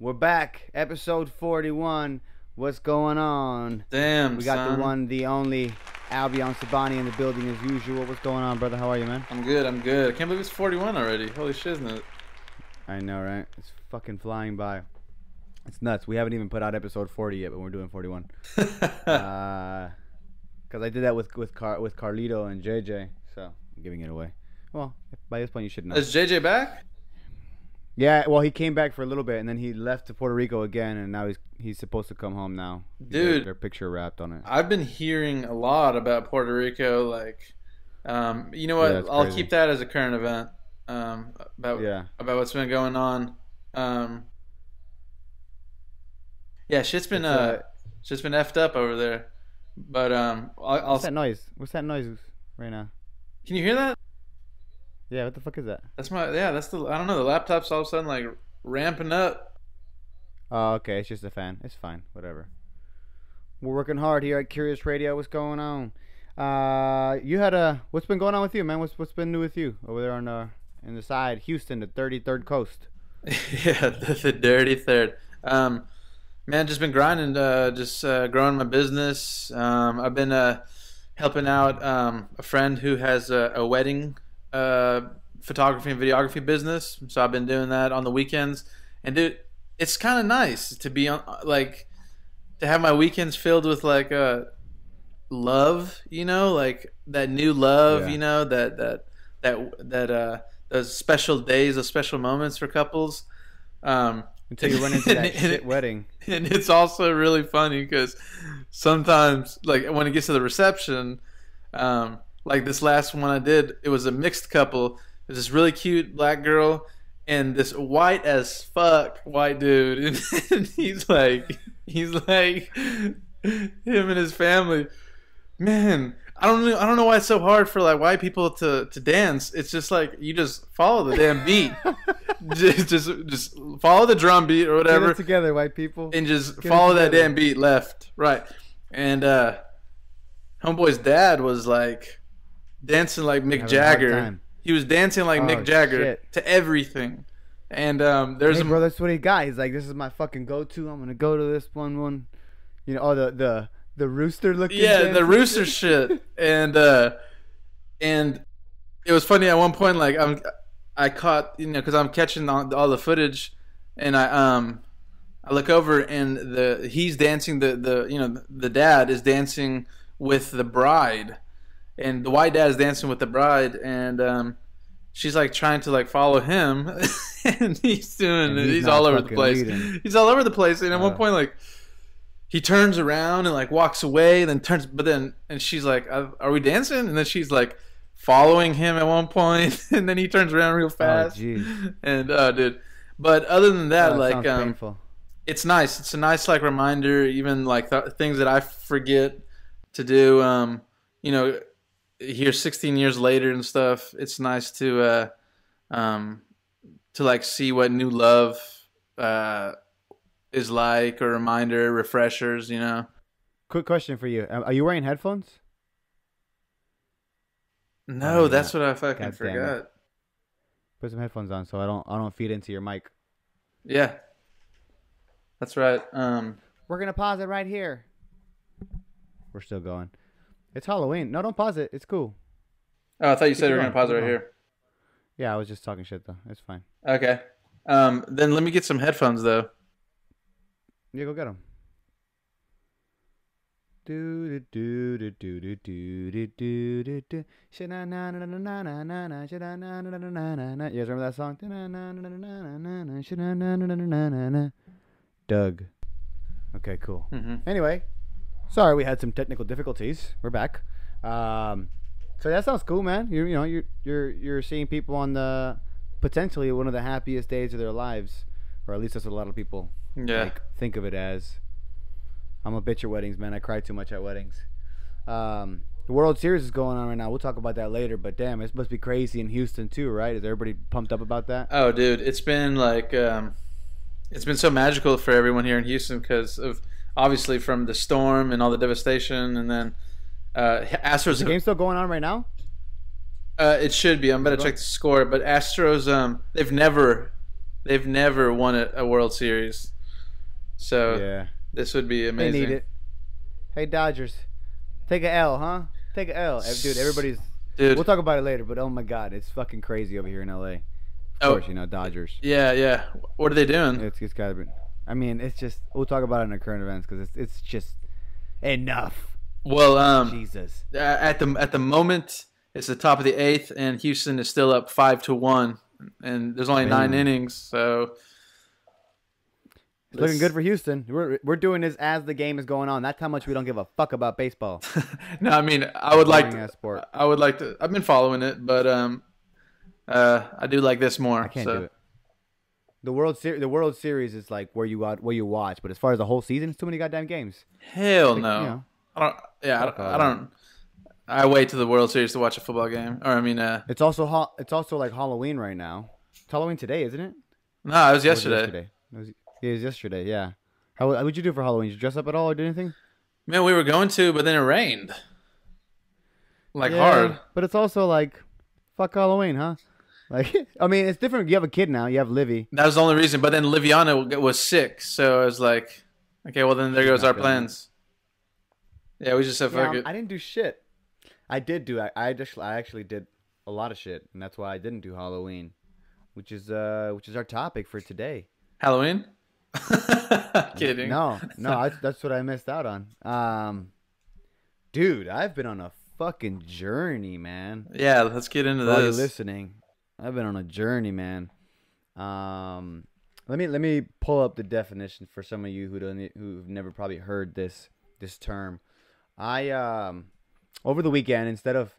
We're back. Episode 41. What's going on? Damn, we got son. the one, the only Albion Sabani in the building as usual. What's going on, brother? How are you, man? I'm good. I can't believe it's 41 already. Holy shit, isn't it? I know, right? It's fucking flying by. It's nuts. We haven't even put out episode 40 yet, but we're doing 41. Because I did that with Carlito and JJ, so I'm giving it away. Well, by this point you should know. Is JJ back? Yeah, well, he came back for a little bit, and then he left to Puerto Rico again, and now he's supposed to come home now. Dude, their picture wrapped on it. I've been hearing a lot about Puerto Rico. Like, you know what? Yeah, I'll crazy. keep that as a current event. About what's been going on. Yeah, shit's been effed up over there. But What's that noise? What's that noise right now? Can you hear that? Yeah, what the fuck is that? That's I don't know, the laptop's all of a sudden like ramping up. Oh, okay, it's just a fan. It's fine, whatever. We're working hard here at Curious Radio. What's going on? What's been going on with you, man? What's been new with you over there on in the side, Houston, the 33rd coast? Yeah, the dirty third. Man, just been grinding, growing my business. I've been helping out a friend who has a wedding photography and videography business. So I've been doing that on the weekends. And dude, it's kind of nice to be on, like, to have my weekends filled with like love, you know, like that new love, Yeah. you know, those special days, those special moments for couples. Until you run into that shit wedding. And it's also really funny because sometimes, like, when it gets to the reception, like this last one I did, it was a mixed couple. It was this really cute black girl and this white as fuck white dude, and he's like, him and his family. Man, I don't know why it's so hard for like white people to dance. It's just like you just follow the damn beat. just follow the drum beat or whatever. Get it together, white people. And just follow that damn beat left, right. And homeboy's dad was like dancing like Mick Jagger. He was dancing like Mick Jagger to everything. And there's bro, that's what he got. He's like, this is my fucking go-to. I'm gonna go to this one. You know, the rooster looking. Yeah, dance the rooster shit. And it was funny at one point. Like I caught, you know, because I'm catching all the footage, and I look over and he's dancing. The dad is dancing with the bride, and the white dad is dancing with the bride, and she's like trying to like follow him, and he's all over the place. Leading. He's all over the place, and at one point, like, he turns around and like walks away, and she's like, "Are we dancing?" And then she's like following him at one point, and then he turns around real fast. Oh, jeez. And dude, but other than that, like, painful. It's nice. It's a nice like reminder, even like things that I forget to do. You know, here 16 years later and stuff. It's nice to like see what new love is like, a reminder, refreshers, you know. Quick question for you: are you wearing headphones? No, that's what I fucking God forgot. Put some headphones on so I don't feed into your mic. Yeah, that's right. We're gonna pause it right here. We're still going. It's Halloween. No, don't pause it. It's cool. Oh, I thought you said Keep we were going. gonna pause it Keep right going. here. Yeah, I was just talking shit though. It's fine. Okay. Then let me get some headphones though. Yeah, go get them. Do do do do do do do do do do. You guys remember that song? Doug. Okay, cool. Mm-hmm. Anyway, sorry we had some technical difficulties. We're back. So that sounds cool, man. You're seeing people on the potentially one of the happiest days of their lives, or at least that's what a lot of people think of it as. I'm a bitch at weddings, man. I cry too much at weddings. The World Series is going on right now. We'll talk about that later. But damn, it must be crazy in Houston too, right? Is everybody pumped up about that? Oh, dude, it's been like it's been so magical for everyone here in Houston because of obviously from the storm and all the devastation, and then Astros. Is the game still going on right now? It should be. I'm about to check the score, but Astros, they've never they've never won a World Series. So Yeah, this would be they amazing. need it. Hey Dodgers, take a L, huh? Take a L, dude. Everybody's. Dude. We'll talk about it later, but oh my God, it's fucking crazy over here in LA. Of Oh. course, you know Dodgers. Yeah, yeah. What are they doing? It's gotta be. I mean, it's just. We'll talk about it in the current events because it's just enough. Well, Jesus. at the moment, it's the top of the 8th, and Houston is still up 5-1, and there's only 9 innings, so It's looking good for Houston. We're doing this as the game is going on. That's how much we don't give a fuck about baseball. No, I mean, I would like Boring ass sport. I would like to. I've been following it, but I do like this more. I can't do it. The World Series is like where you watch, but as far as the whole season, it's too many goddamn games. Hell Like, no. you know, I don't. Yeah, Fuck all I don't. I wait to the World Series to watch a football game, or I mean, it's also like Halloween right now. It's Halloween today, isn't it? no, it was Or was it yesterday. It was yesterday. Yeah. What'd you do for Halloween? Did you dress up at all or do anything? Man, we were going to, but then it rained, like Yeah, hard. But it's also like, fuck Halloween, huh? Like, I mean, it's different. You have a kid now. You have Livy. That was the only reason. But then Liviana was sick, so I was like, okay, well then there goes our plans. Yeah, we just said fuck it. I didn't do shit. I did do. I actually did a lot of shit, and that's why I didn't do Halloween, which is our topic for today. Halloween? Kidding. No, that's what I missed out on. Dude, I've been on a fucking journey, man. Yeah, let's get into For all you this. listening, I've been on a journey, man. Let me pull up the definition for some of you who've never probably heard this term. I over the weekend, instead of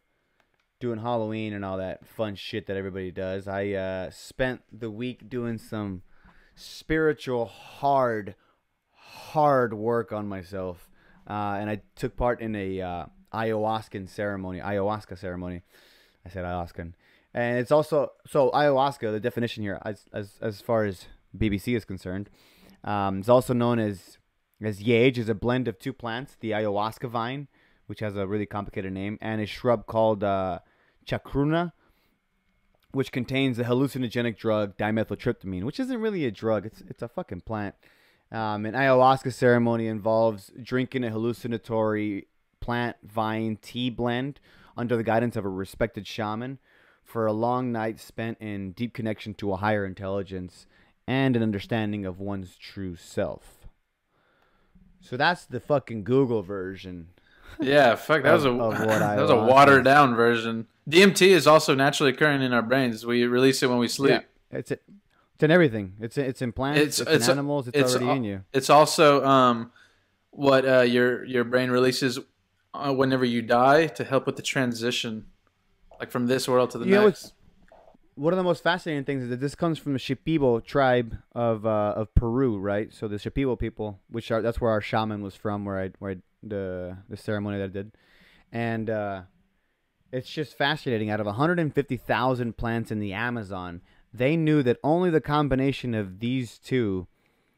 doing Halloween and all that fun shit that everybody does, I spent the week doing some spiritual hard work on myself, and I took part in a ayahuasca ceremony. I said ayahuasca, and it's also ayahuasca. The definition here, as far as BBC is concerned, it's also known as yage, is a blend of 2 plants: the ayahuasca vine, which has a really complicated name, and a shrub called chacruna, which contains the hallucinogenic drug dimethyltryptamine, which isn't really a drug. It's a fucking plant. An ayahuasca ceremony involves drinking a hallucinatory plant vine tea blend under the guidance of a respected shaman for a long night spent in deep connection to a higher intelligence and an understanding of one's true self. So that's the fucking Google version. Yeah, fuck. That was a ayahuasca watered down version. DMT is also naturally occurring in our brains. We release it when we sleep. Yeah, it's in everything. It's in plants. It's in animals. It's already in you. It's also what your brain releases whenever you die to help with the transition, like from this world to the next. One of the most fascinating things is that this comes from the Shipibo tribe of Peru, right? So the Shipibo people, that's where our shaman was from, where the ceremony that I did, and it's just fascinating. Out of 150,000 plants in the Amazon, they knew that only the combination of these 2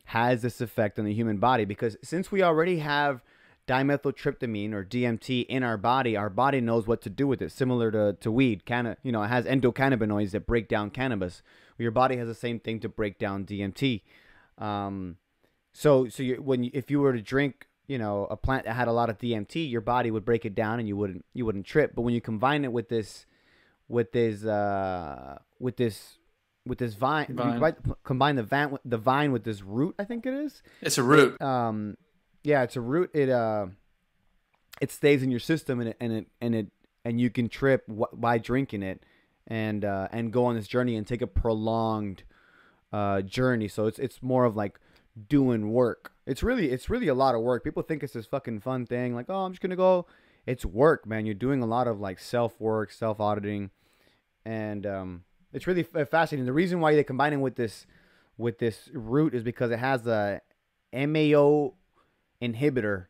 has this effect on the human body, because since we already have dimethyltryptamine or DMT in our body knows what to do with it, similar to weed. It has endocannabinoids that break down cannabis. Your body has the same thing to break down DMT. If you were to drink, a plant that had a lot of DMT, your body would break it down and you wouldn't trip. But when you combine it with this vine. Combine the vine with this root, I think it is. It's a root. Yeah, it's a root. It stays in your system, and you can trip by drinking it, and go on this journey and take a prolonged journey. So it's more of like doing work. It's really a lot of work. People think it's this fucking fun thing, like, oh, I'm just gonna go. It's work, man. You're doing a lot of like self work, self auditing, and it's really fascinating. The reason why they combine it with this root is because it has a MAO inhibitor,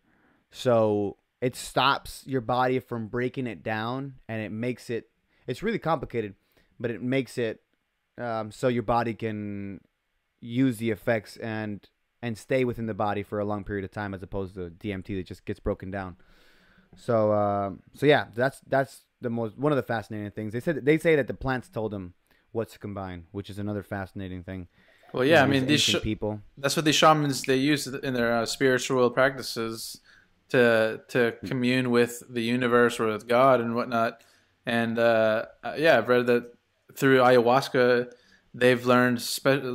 so it stops your body from breaking it down, and it makes it. It's really complicated, but it makes it so your body can use the effects and stay within the body for a long period of time, as opposed to DMT that just gets broken down. So yeah, that's one of the fascinating things. They say that the plants told them what to combine, which is another fascinating thing. Well, You yeah, know, I these mean ancient people. that's what these shamans they use in their spiritual practices to commune with the universe or with God and whatnot. And yeah, I've read that through ayahuasca, they've learned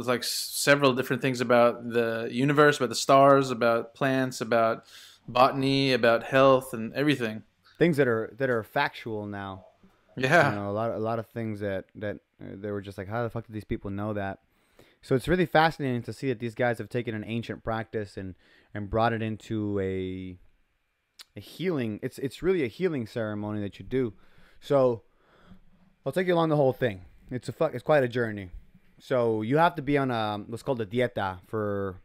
like several different things about the universe, about the stars, about plants, about botany, about health, and everything. Things that are factual now. You Yeah, know, a lot of things that they were just like, how the fuck did these people know that? So it's really fascinating to see that these guys have taken an ancient practice and brought it into a healing. It's really a healing ceremony that you do. So I'll take you along the whole thing. It's quite a journey. So you have to be on a what's called a dieta for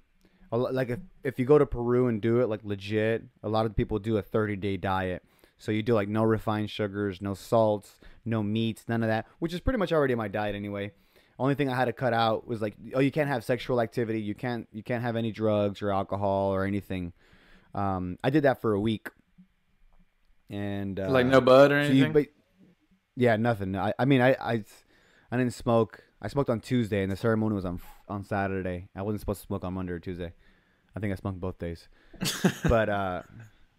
like if you go to Peru and do it like legit, a lot of people do a 30-day diet. So you do like no refined sugars, no salts, no meats, none of that, which is pretty much already in my diet anyway. Only thing I had to cut out was like, oh, you can't have sexual activity, you can't have any drugs or alcohol or anything. I did that for a week, and like no bud or so you, anything. but yeah, nothing. I mean, I didn't smoke. I smoked on Tuesday, and the ceremony was on Saturday. I wasn't supposed to smoke on Monday or Tuesday. I think I smoked both days, but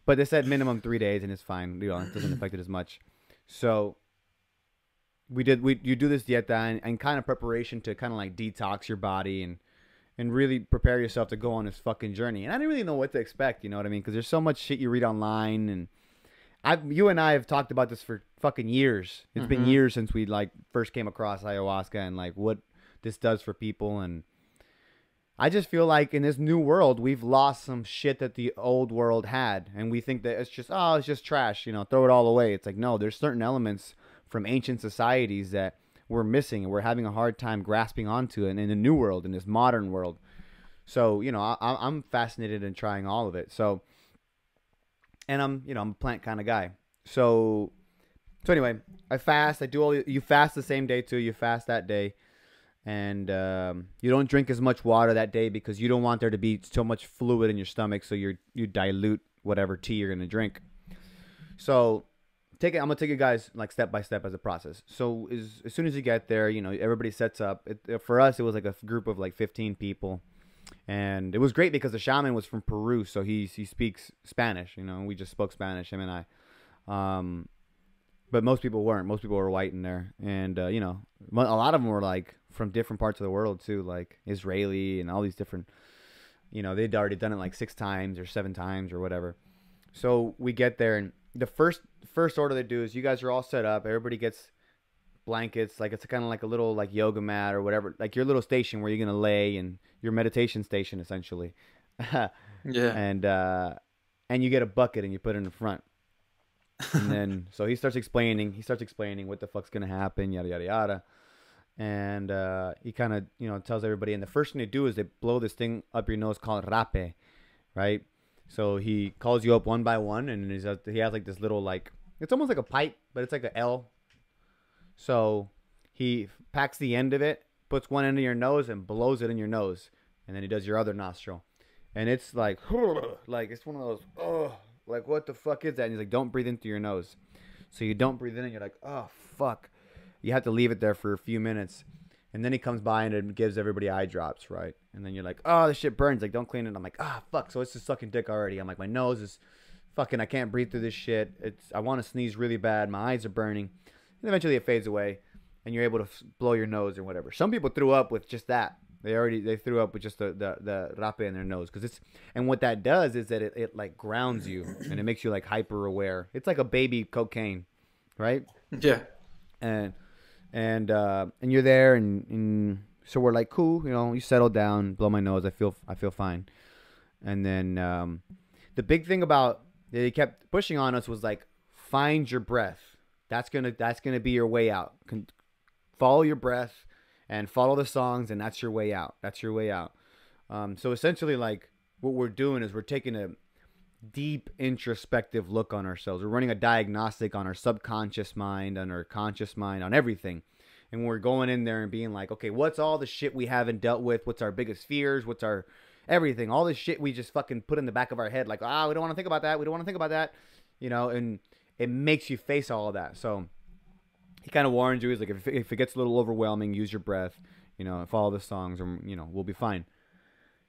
but they said minimum 3 days, and it's fine. You know, it doesn't affect it as much. So you do this dieta and kind of preparation to kind of like detox your body and really prepare yourself to go on this fucking journey. And I didn't really know what to expect. You know what I mean? Because there's so much shit you read online and. You and I have talked about this for fucking years. It's been years since we like first came across ayahuasca and like what this does for people. And I just feel like in this new world, we've lost some shit that the old world had, and we think that it's just trash. You know, throw it all away. It's like no, there's certain elements from ancient societies that we're missing and we're having a hard time grasping onto it in the new world, in this modern world. So you know, I'm fascinated in trying all of it. So. And I'm a plant kind of guy. So anyway, I fast. I do all. You fast the same day too. You fast that day, and you don't drink as much water that day because you don't want there to be so much fluid in your stomach. So you dilute whatever tea you're gonna drink. So I'm gonna take you guys like step by step as a process. So as soon as you get there, you know everybody sets up. For us, it was like a group of like 15 people. And it was great because the shaman was from Peru, so he speaks Spanish. You know, we just spoke Spanish, him and I. But most people weren't. Most people were white in there, and you know, a lot of them were like from different parts of the world too, like Israeli and all these different. You know, they'd already done it like 6 times or 7 times or whatever. So we get there, and the first order they do is you guys are all set up. Everybody gets blankets, like it's kind of like a little like yoga mat or whatever, like your little station where you're gonna lay and your meditation station essentially. Yeah. And you get a bucket and you put it in the front, and then so he starts explaining what the fuck's gonna happen, yada yada yada, and he kind of tells everybody, and the first thing they do is they blow this thing up your nose called rape, right? So he calls you up one by one, and he has like this little like it's almost like a pipe, but it's like a L. So he packs the end of it, puts one end of your nose and blows it in your nose. And then he does your other nostril. And it's like it's one of those, like what the fuck is that? And he's like, don't breathe into your nose. So you don't breathe in and you're like, oh, fuck. You have to leave it there for a few minutes. And then he comes by and it gives everybody eye drops, right? And then you're like, oh, this shit burns. Like, don't clean it. I'm like, ah, fuck. So it's just sucking dick already. I'm like, my nose is fucking, I can't breathe through this shit. I want to sneeze really bad. My eyes are burning. And eventually it fades away, and you're able to blow your nose or whatever. Some people threw up with just that. They threw up with just the rape in their nose and what that does is that it like grounds you and it makes you like hyper aware. It's like a baby cocaine, right? Yeah. And you're there and so we're like cool, you settle down, blow my nose, I feel fine. And then the big thing about that they kept pushing on us was like find your breath. That's gonna be your way out. Follow your breath and follow the songs, and that's your way out. So essentially, like what we're doing is we're taking a deep introspective look on ourselves. We're running a diagnostic on our subconscious mind, on our conscious mind, on everything. And we're going in there and being like, okay, what's all the shit we haven't dealt with? What's our biggest fears? What's our everything? All this shit we just fucking put in the back of our head, like, we don't want to think about that. We don't want to think about that, and it makes you face all of that. So he kind of warns you. He's like, if it gets a little overwhelming, use your breath. follow the songs, or we'll be fine.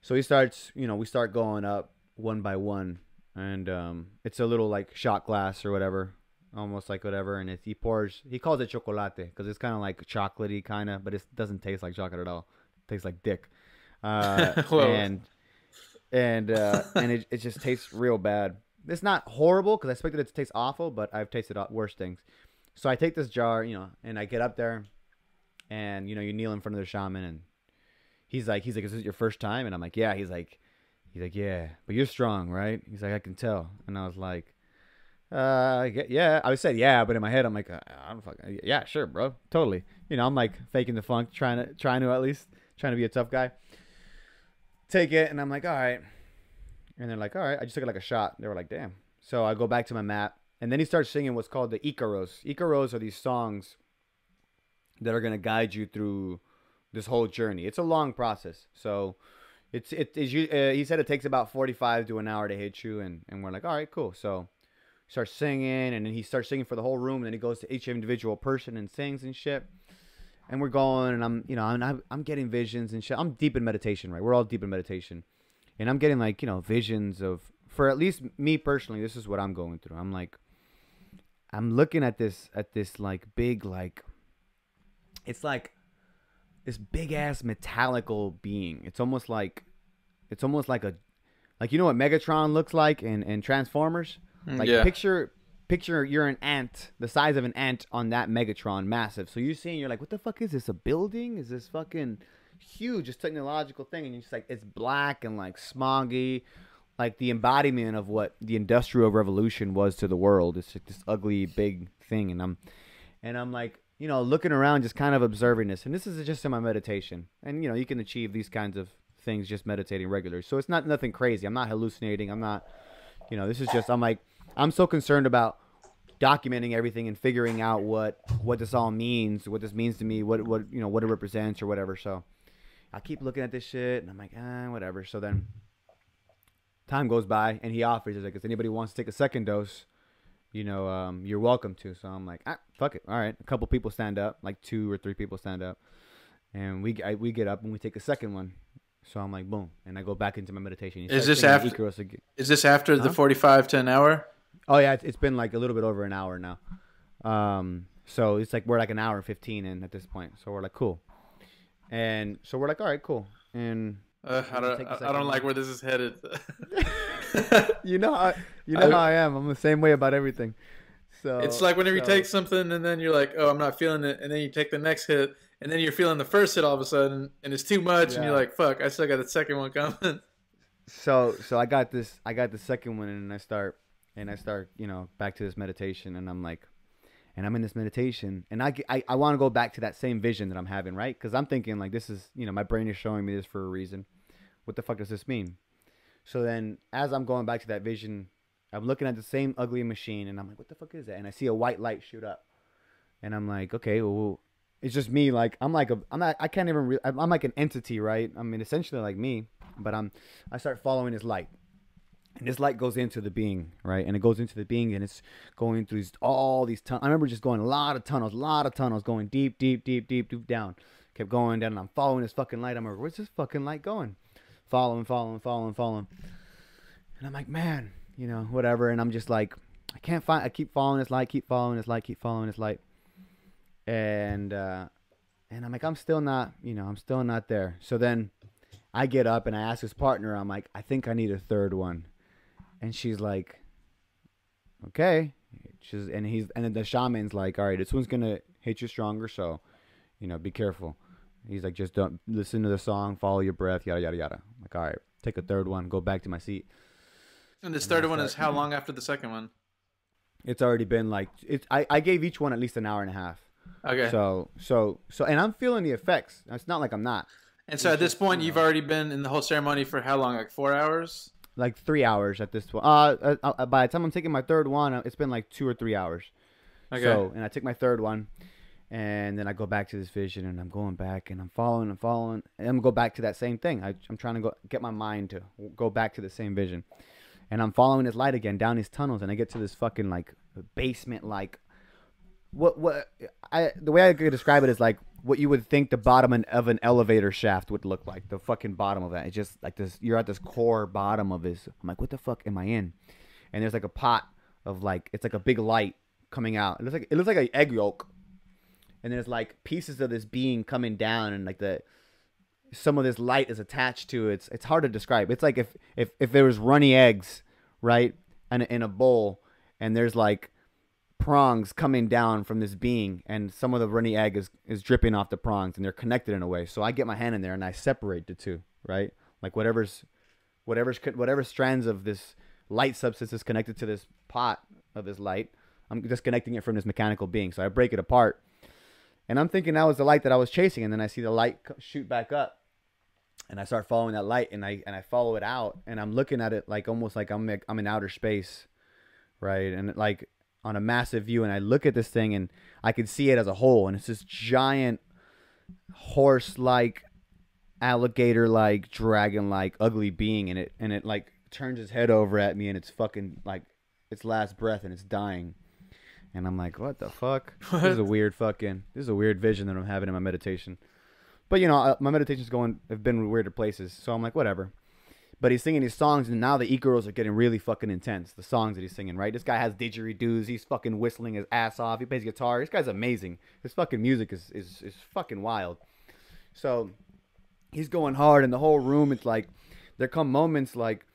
So he starts, we start going up one by one, and it's a little like shot glass or whatever, almost like whatever, and he calls it chocolate because it's kind of like chocolatey kind of, but it doesn't taste like chocolate at all. It tastes like dick, and it just tastes real bad. It's not horrible because I expected it to taste awful, but I've tasted worse things. So I take this jar, and I get up there, and you kneel in front of the shaman, and he's like, is this your first time? And I'm like, yeah. He's like, yeah, but you're strong, right? He's like, I can tell. And I was like, yeah. I said yeah, but in my head I'm like, I don't fucking, yeah, sure, bro, totally. I'm like faking the funk, trying to at least trying to be a tough guy. Take it, and I'm like, all right. And they're like, all right. I just took it like a shot. They were like, damn. So I go back to my mat, and then he starts singing what's called the Icaros. Icaros are these songs that are gonna guide you through this whole journey. It's a long process. So he said it takes about 45 to an hour to hit you, and we're like, all right, cool. So he starts singing, and then he starts singing for the whole room, and then he goes to each individual person and sings and shit. And we're going, and I'm getting visions and shit. I'm deep in meditation, right? We're all deep in meditation. And I'm getting like, visions of, for at least me personally, this is what I'm going through. I'm like, I'm looking at this like big, like, it's like this big ass metallical being. It's almost like what Megatron looks like in Transformers. Like yeah. Picture you're an ant, the size of an ant on that Megatron, massive. So you see, and you're like, what the fuck is this? A building? Is this fucking huge, this technological thing? And you're just like, it's black and like smoggy, like the embodiment of what the Industrial Revolution was to the world. It's like this ugly big thing, and I'm like, looking around, just kind of observing this. And this is just in my meditation. And you can achieve these kinds of things just meditating regularly. So it's not nothing crazy. I'm not hallucinating. I'm not, this is just, I'm like, I'm so concerned about documenting everything and figuring out what this all means, what this means to me, what it represents or whatever. So I keep looking at this shit, and I'm like, whatever. So then time goes by, and he offers, he's like, if anybody wants to take a second dose, you're welcome to. So I'm like, fuck it. All right. A couple people stand up, like 2 or 3 people stand up, and we get up and we take a second one. So I'm like, boom, and I go back into my meditation. Is this after the 45 to an hour? Oh yeah, it's been like a little bit over an hour now. So it's like we're like an hour and 15 in at this point. So we're like, cool. And so we're like, all right, cool. And I don't like where this is headed. you know how I am. I'm the same way about everything. So it's like whenever you take something and then you're like, oh, I'm not feeling it, and then you take the next hit, and then you're feeling the first hit all of a sudden, and it's too much, and you're like, fuck, I still got the second one coming. So I got the second one, and I start, back to this meditation, and I'm like, and I'm in this meditation, and I want to go back to that same vision that I'm having, right? Because I'm thinking like, this is, my brain is showing me this for a reason. What the fuck does this mean? So then as I'm going back to that vision, I'm looking at the same ugly machine, and I'm like, what the fuck is that? And I see a white light shoot up, and I'm like, okay, well, it's just me. Like, I'm like I'm like an entity, right? I mean, essentially like me, but I start following this light. And this light goes into the being, right? And it goes into the being, and it's going through all these tunnels. I remember just going a lot of tunnels, going deep down. Kept going down, and I'm following this fucking light. I'm like, where's this fucking light going? Following. And I'm like, man, whatever. And I'm just like, I keep following this light. And I'm like, I'm still not there. So then I get up, and I ask his partner, I'm like, I think I need a third one. And she's like, okay. And then the shaman's like, all right, this one's gonna hit you stronger, so be careful. He's like, just don't listen to the song, follow your breath, yada yada yada. I'm like, all right, take a third one, go back to my seat. And this third one is how long after the second one? It's already been like, I gave each one at least an hour and a half. Okay. So and I'm feeling the effects. It's not like I'm not. And so at this point, you've already been in the whole ceremony for how long? Like 4 hours? Like 3 hours at this point. By the time I'm taking my third one, it's been like 2 or 3 hours. Okay. So, and I take my third one, and then I go back to this vision, and I'm going back, and I'm following, and I'm gonna go back to that same thing. I'm trying to get my mind to go back to the same vision, and I'm following this light again down these tunnels, and I get to this fucking like basement, like the way I could describe it is like what you would think the bottom of an elevator shaft would look like. The fucking bottom of that. It's just like this. You're at this core bottom of this. I'm like, what the fuck am I in? And there's like a pot of like, it's like a big light coming out. It looks like an egg yolk. And there's like pieces of this being coming down, and like some of this light is attached to it. It's hard to describe. It's like if there was runny eggs, right, in a bowl, and there's like prongs coming down from this being, and some of the runny egg is dripping off the prongs, and they're connected in a way. So I get my hand in there and I separate the two, right? Like whatever strands of this light substance is connected to this pot of this light, I'm disconnecting it from this mechanical being. So I break it apart. And I'm thinking that was the light that I was chasing, and then I see the light shoot back up, and I start following that light, and I follow it out, and I'm looking at it like almost like I'm in outer space, right? And like on a massive view, and I look at this thing, and I can see it as a whole, and it's this giant horse-like, alligator-like, dragon-like, ugly being, and it like turns its head over at me, and it's fucking like its last breath, and it's dying. And I'm like, what the fuck? What? This is a weird vision that I'm having in my meditation. But, you know, my meditations have been weirder places. So I'm like, whatever. But he's singing these songs, and now the e-girls are getting really fucking intense. The songs that he's singing, right? This guy has didgeridoos. He's fucking whistling his ass off. He plays guitar. This guy's amazing. His fucking music is fucking wild. So he's going hard, and the whole room, it's like, there come moments like,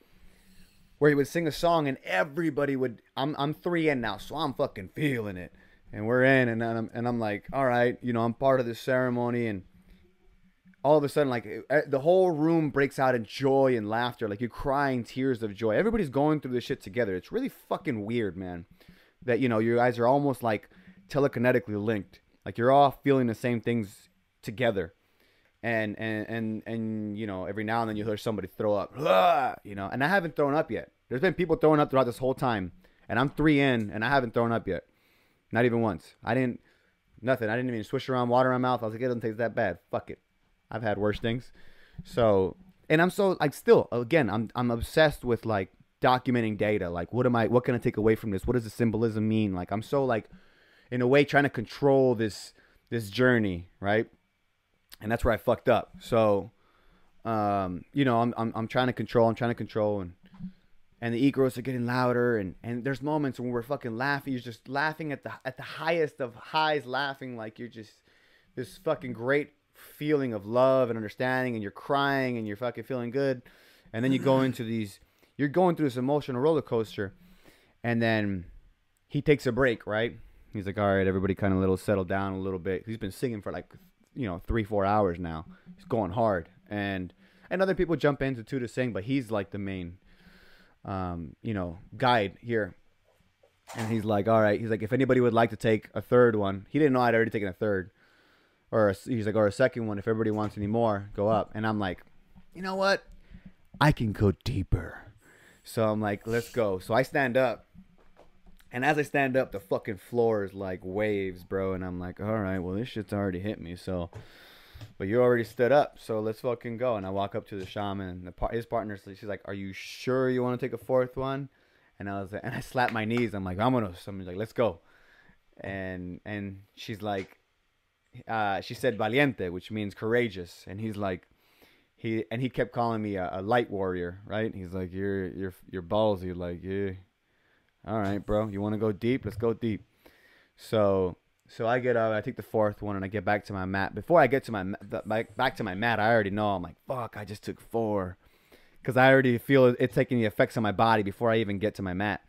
where he would sing a song and everybody would. I'm 3 in now, so I'm fucking feeling it, and we're in, and I'm like, all right, you know, I'm part of this ceremony, and all of a sudden, like the whole room breaks out in joy and laughter, like you're crying tears of joy. Everybody's going through this shit together. It's really fucking weird, man. That, you know, you guys are almost like telekinetically linked, like you're all feeling the same things together. And you know, every now and then you hear somebody throw up, you know, and I haven't thrown up yet. There's been people throwing up throughout this whole time, and I'm 3 in, and I haven't thrown up yet, not even once. Nothing. I didn't even swish around water in my mouth. I was like, it doesn't taste that bad. Fuck it. I've had worse things. So, and I'm so like still again, I'm obsessed with like documenting data. Like, what can I take away from this? What does the symbolism mean? Like, I'm so like, in a way, trying to control this journey, right? And that's where I fucked up. So, you know, I'm trying to control, and the e-girls are getting louder, and there's moments when we're fucking laughing. You're just laughing at the highest of highs, laughing like you're just this fucking great feeling of love and understanding, and you're crying and you're fucking feeling good, and then you go into you're going through this emotional roller coaster, and then he takes a break, right? He's like, all right, everybody kind of settle down a little bit. He's been singing for like, you know, 3-4 hours now. He's going hard, and other people jump into too to sing, but he's like the main you know, guide here. And he's like, all right, he's like, if anybody would like to take a third one, he didn't know I'd already taken a third, he's like, or a second one, if everybody wants any more, go up. And I'm like, you know what, I can go deeper. So I'm like, let's go. So I stand up, and as I stand up, the fucking floor is like waves, bro. And I'm like, all right, well, this shit's already hit me. So, but you already stood up, so let's fucking go. And I walk up to the shaman, and his partner, she's like, are you sure you want to take a 4th one? And I was like, and I slapped my knees. I'm like, vámonos. Somebody's like, let's go. And she's like, she said valiente, which means courageous. And he's like, he kept calling me a light warrior, right? He's like, you're ballsy. Like, yeah. All right, bro. You want to go deep? Let's go deep. So I get up, I take the 4th one, and I get back to my mat. Before I get to back to my mat, I already know. I'm like, fuck, I just took 4. Because I already feel it taking the effects on my body before I even get to my mat.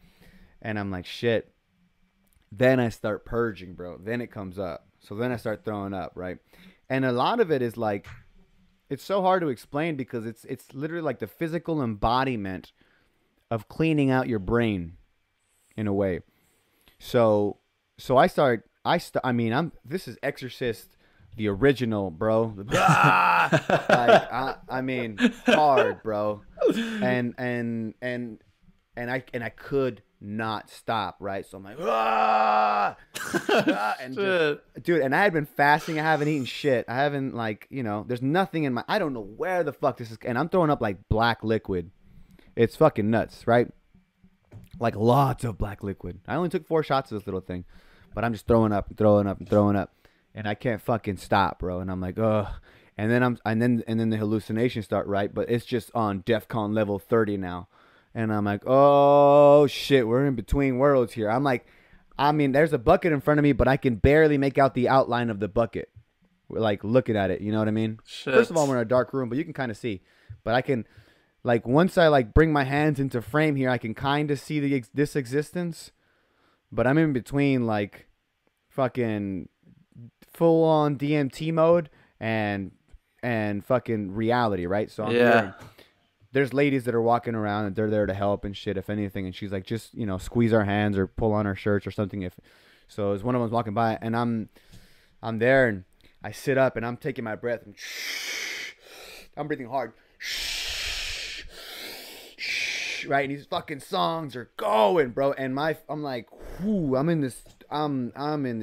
And I'm like, shit. Then I start purging, bro. Then it comes up. So then I start throwing up, right? And a lot of it is like, it's so hard to explain because it's literally like the physical embodiment of cleaning out your brain in a way. So this is Exorcist, the original, bro. I mean, hard, bro. And I could not stop, right? So I'm like, and dude, and I had been fasting. I haven't eaten shit. I haven't, like, you know, there's nothing in I don't know where the fuck this is, and I'm throwing up like black liquid. It's fucking nuts, right? Like lots of black liquid. I only took 4 shots of this little thing, but I'm just throwing up and throwing up and throwing up. and I can't fucking stop, bro. And I'm like, ugh. And then the hallucinations start, right? But it's just on DEFCON level 30 now. And I'm like, oh shit, we're in between worlds here. I'm like, I mean, there's a bucket in front of me, but I can barely make out the outline of the bucket. Like looking at it, you know what I mean? First of all, Shit. we're in a dark room, but you can kind of see. But I can, like, once I like bring my hands into frame here, I can kind of see this existence. But I'm in between, like, fucking full on DMT mode and fucking reality, right? So I'm Yeah. hearing there's ladies that are walking around and they're there to help and shit, if anything. And she's like, just, squeeze our hands or pull on our shirts or something. If so, as one of them's walking by, and I'm there, and I sit up and I'm taking my breath and I'm breathing hard. Right, and these fucking songs are going, bro. And I'm like, whoo, I'm in this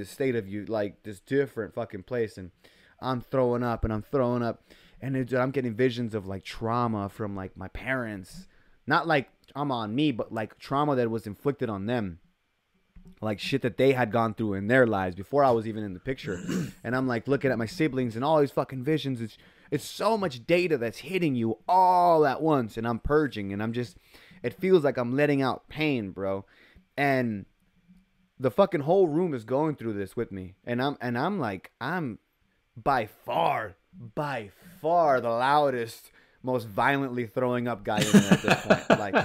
state of like this different fucking place, and I'm throwing up and I'm throwing up, and I'm getting visions of like trauma from like my parents, not like trauma on me, but like trauma that was inflicted on them, like shit that they had gone through in their lives before I was even in the picture. And I'm like looking at my siblings and all these fucking visions. It's so much data that's hitting you all at once, and I'm purging, and it feels like I'm letting out pain, bro. And the fucking whole room is going through this with me, and I'm like, I'm by far the loudest, most violently throwing up guy in there at this point. Like,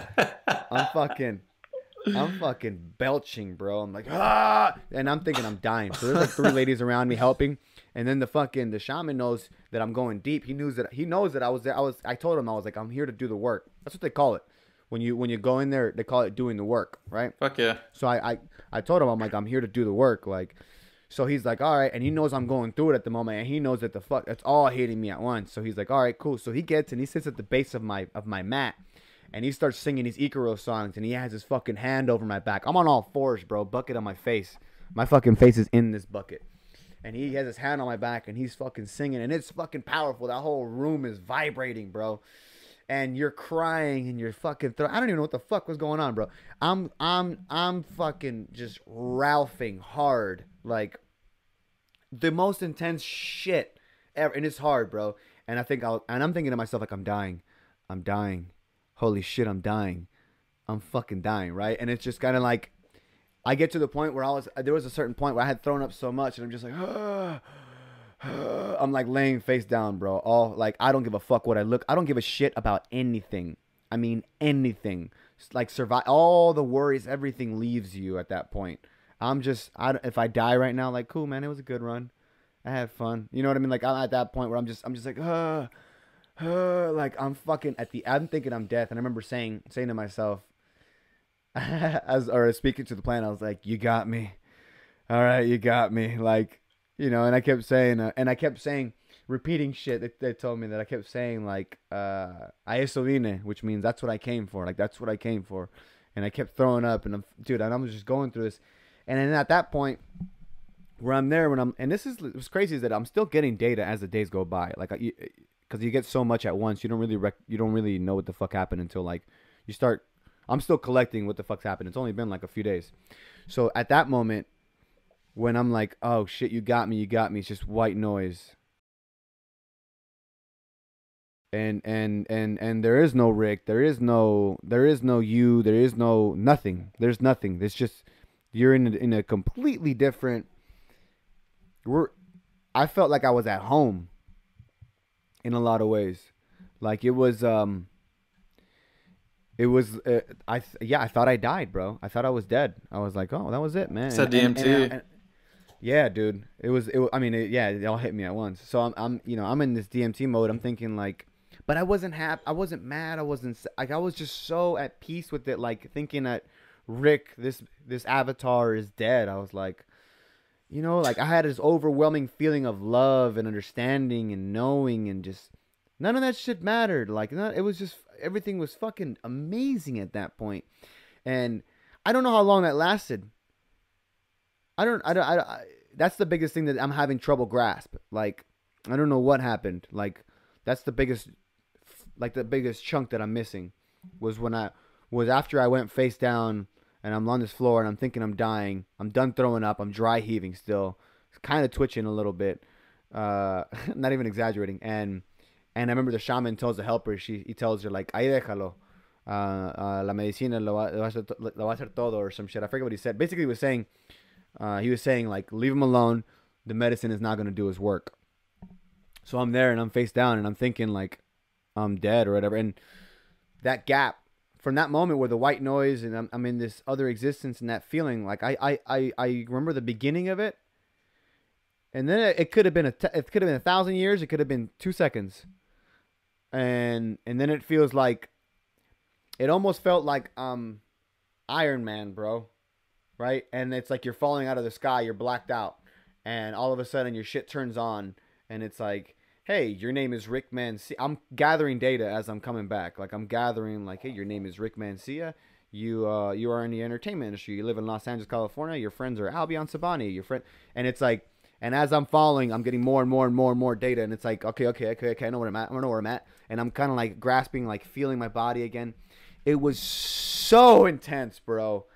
I'm fucking belching, bro. I'm like, ah, and I'm thinking I'm dying. So there's like three ladies around me helping, and then the shaman knows that I'm going deep. He knows that I was there. I told him, I was like, I'm here to do the work. That's what they call it. When you go in there, they call it doing the work, right? Fuck yeah. So I told him, I'm like, I'm here to do the work, like. So he's like, all right, and he knows I'm going through it at the moment, and he knows that it's all hitting me at once. So he's like, all right, cool. So he gets and he sits at the base of my mat, and he starts singing these Icaro songs, and he has his fucking hand over my back. I'm on all fours, bro, bucket on my face. My fucking face is in this bucket, and he has his hand on my back, and he's fucking singing, and it's fucking powerful. That whole room is vibrating, bro. And you're crying and you're fucking I don't even know what the fuck was going on, bro. I'm fucking just ralphing hard, like the most intense shit ever, and it's hard, bro. And I'm thinking to myself, like, I'm dying, holy shit, I'm dying, I'm fucking dying, right? And it's just kind of like I get to the point where there was a certain point where I had thrown up so much, and I'm just like, I'm like laying face down, bro. All like, I don't give a fuck what I look. I don't give a shit about anything. I mean, anything. Like, survive. All the worries, everything leaves you at that point. If I die right now, like, cool, man, it was a good run. I had fun. You know what I mean? Like, I'm at that point where I'm just like, like I'm thinking I'm death. And I remember saying to myself, or speaking to the planet, I was like, you got me. All right, you got me. Like, and I kept saying, repeating shit that they told me, that I kept saying, like, a eso vine, which means that's what I came for. Like, that's what I came for. And I kept throwing up, and I'm just going through this. And then at that point where I'm there, and what's crazy is that I'm still getting data as the days go by. Like, because you get so much at once, you don't really know what the fuck happened until, like, you start. I'm still collecting what the fuck's happened. It's only been like a few days. So at that moment, when I'm like, oh shit, you got me, it's just white noise. And there is no Rick, there is no you, there is no nothing. There's nothing. There's just, you're in a completely different. I felt like I was at home in a lot of ways. Like, I thought I died, bro. I thought I was dead. I was like, oh, that was it, man. It's a DMT. Yeah, dude. It all hit me at once. So I'm in this DMT mode. I'm thinking, like, but I wasn't happy. I wasn't mad. I wasn't, like, I was just so at peace with it. Like, thinking that Rick, this avatar, is dead. I was like, like, I had this overwhelming feeling of love and understanding and knowing, and just none of that shit mattered. Like, it was just, everything was fucking amazing at that point. And I don't know how long that lasted. That's the biggest thing that I'm having trouble grasp. Like, I don't know what happened. Like, that's the biggest chunk that I'm missing was after I went face down and I'm on this floor and I'm thinking I'm dying. I'm done throwing up. I'm dry heaving still. kind of twitching a little bit, not even exaggerating. And I remember the shaman tells the helper, he tells her like, ahí déjalo, la medicina lo va a hacer todo or some shit. I forget what he said. Basically, he was saying like, leave him alone. The medicine is not gonna do his work. So I'm there and I'm face down and I'm thinking like I'm dead or whatever. And that gap from that moment where the white noise and I'm in this other existence and that feeling, like I remember the beginning of it. And then it could have been it could have been 1,000 years. It could have been 2 seconds. And then it feels like, it almost felt like Iron Man, bro. Right? And it's like you're falling out of the sky. You're blacked out. And all of a sudden your shit turns on. And it's like, hey, your name is Rick Mancia. I'm gathering data as I'm coming back. Like I'm gathering like, hey, your name is Rick Mancia. You are in the entertainment industry. You live in Los Angeles, California. Your friends are Albion Sabani. Your friend, and it's like, and as I'm following, I'm getting more and more and more and more data. And it's like, okay. I know where I'm at. I know where I'm at. And I'm kind of like grasping, like feeling my body again. It was so intense, bro.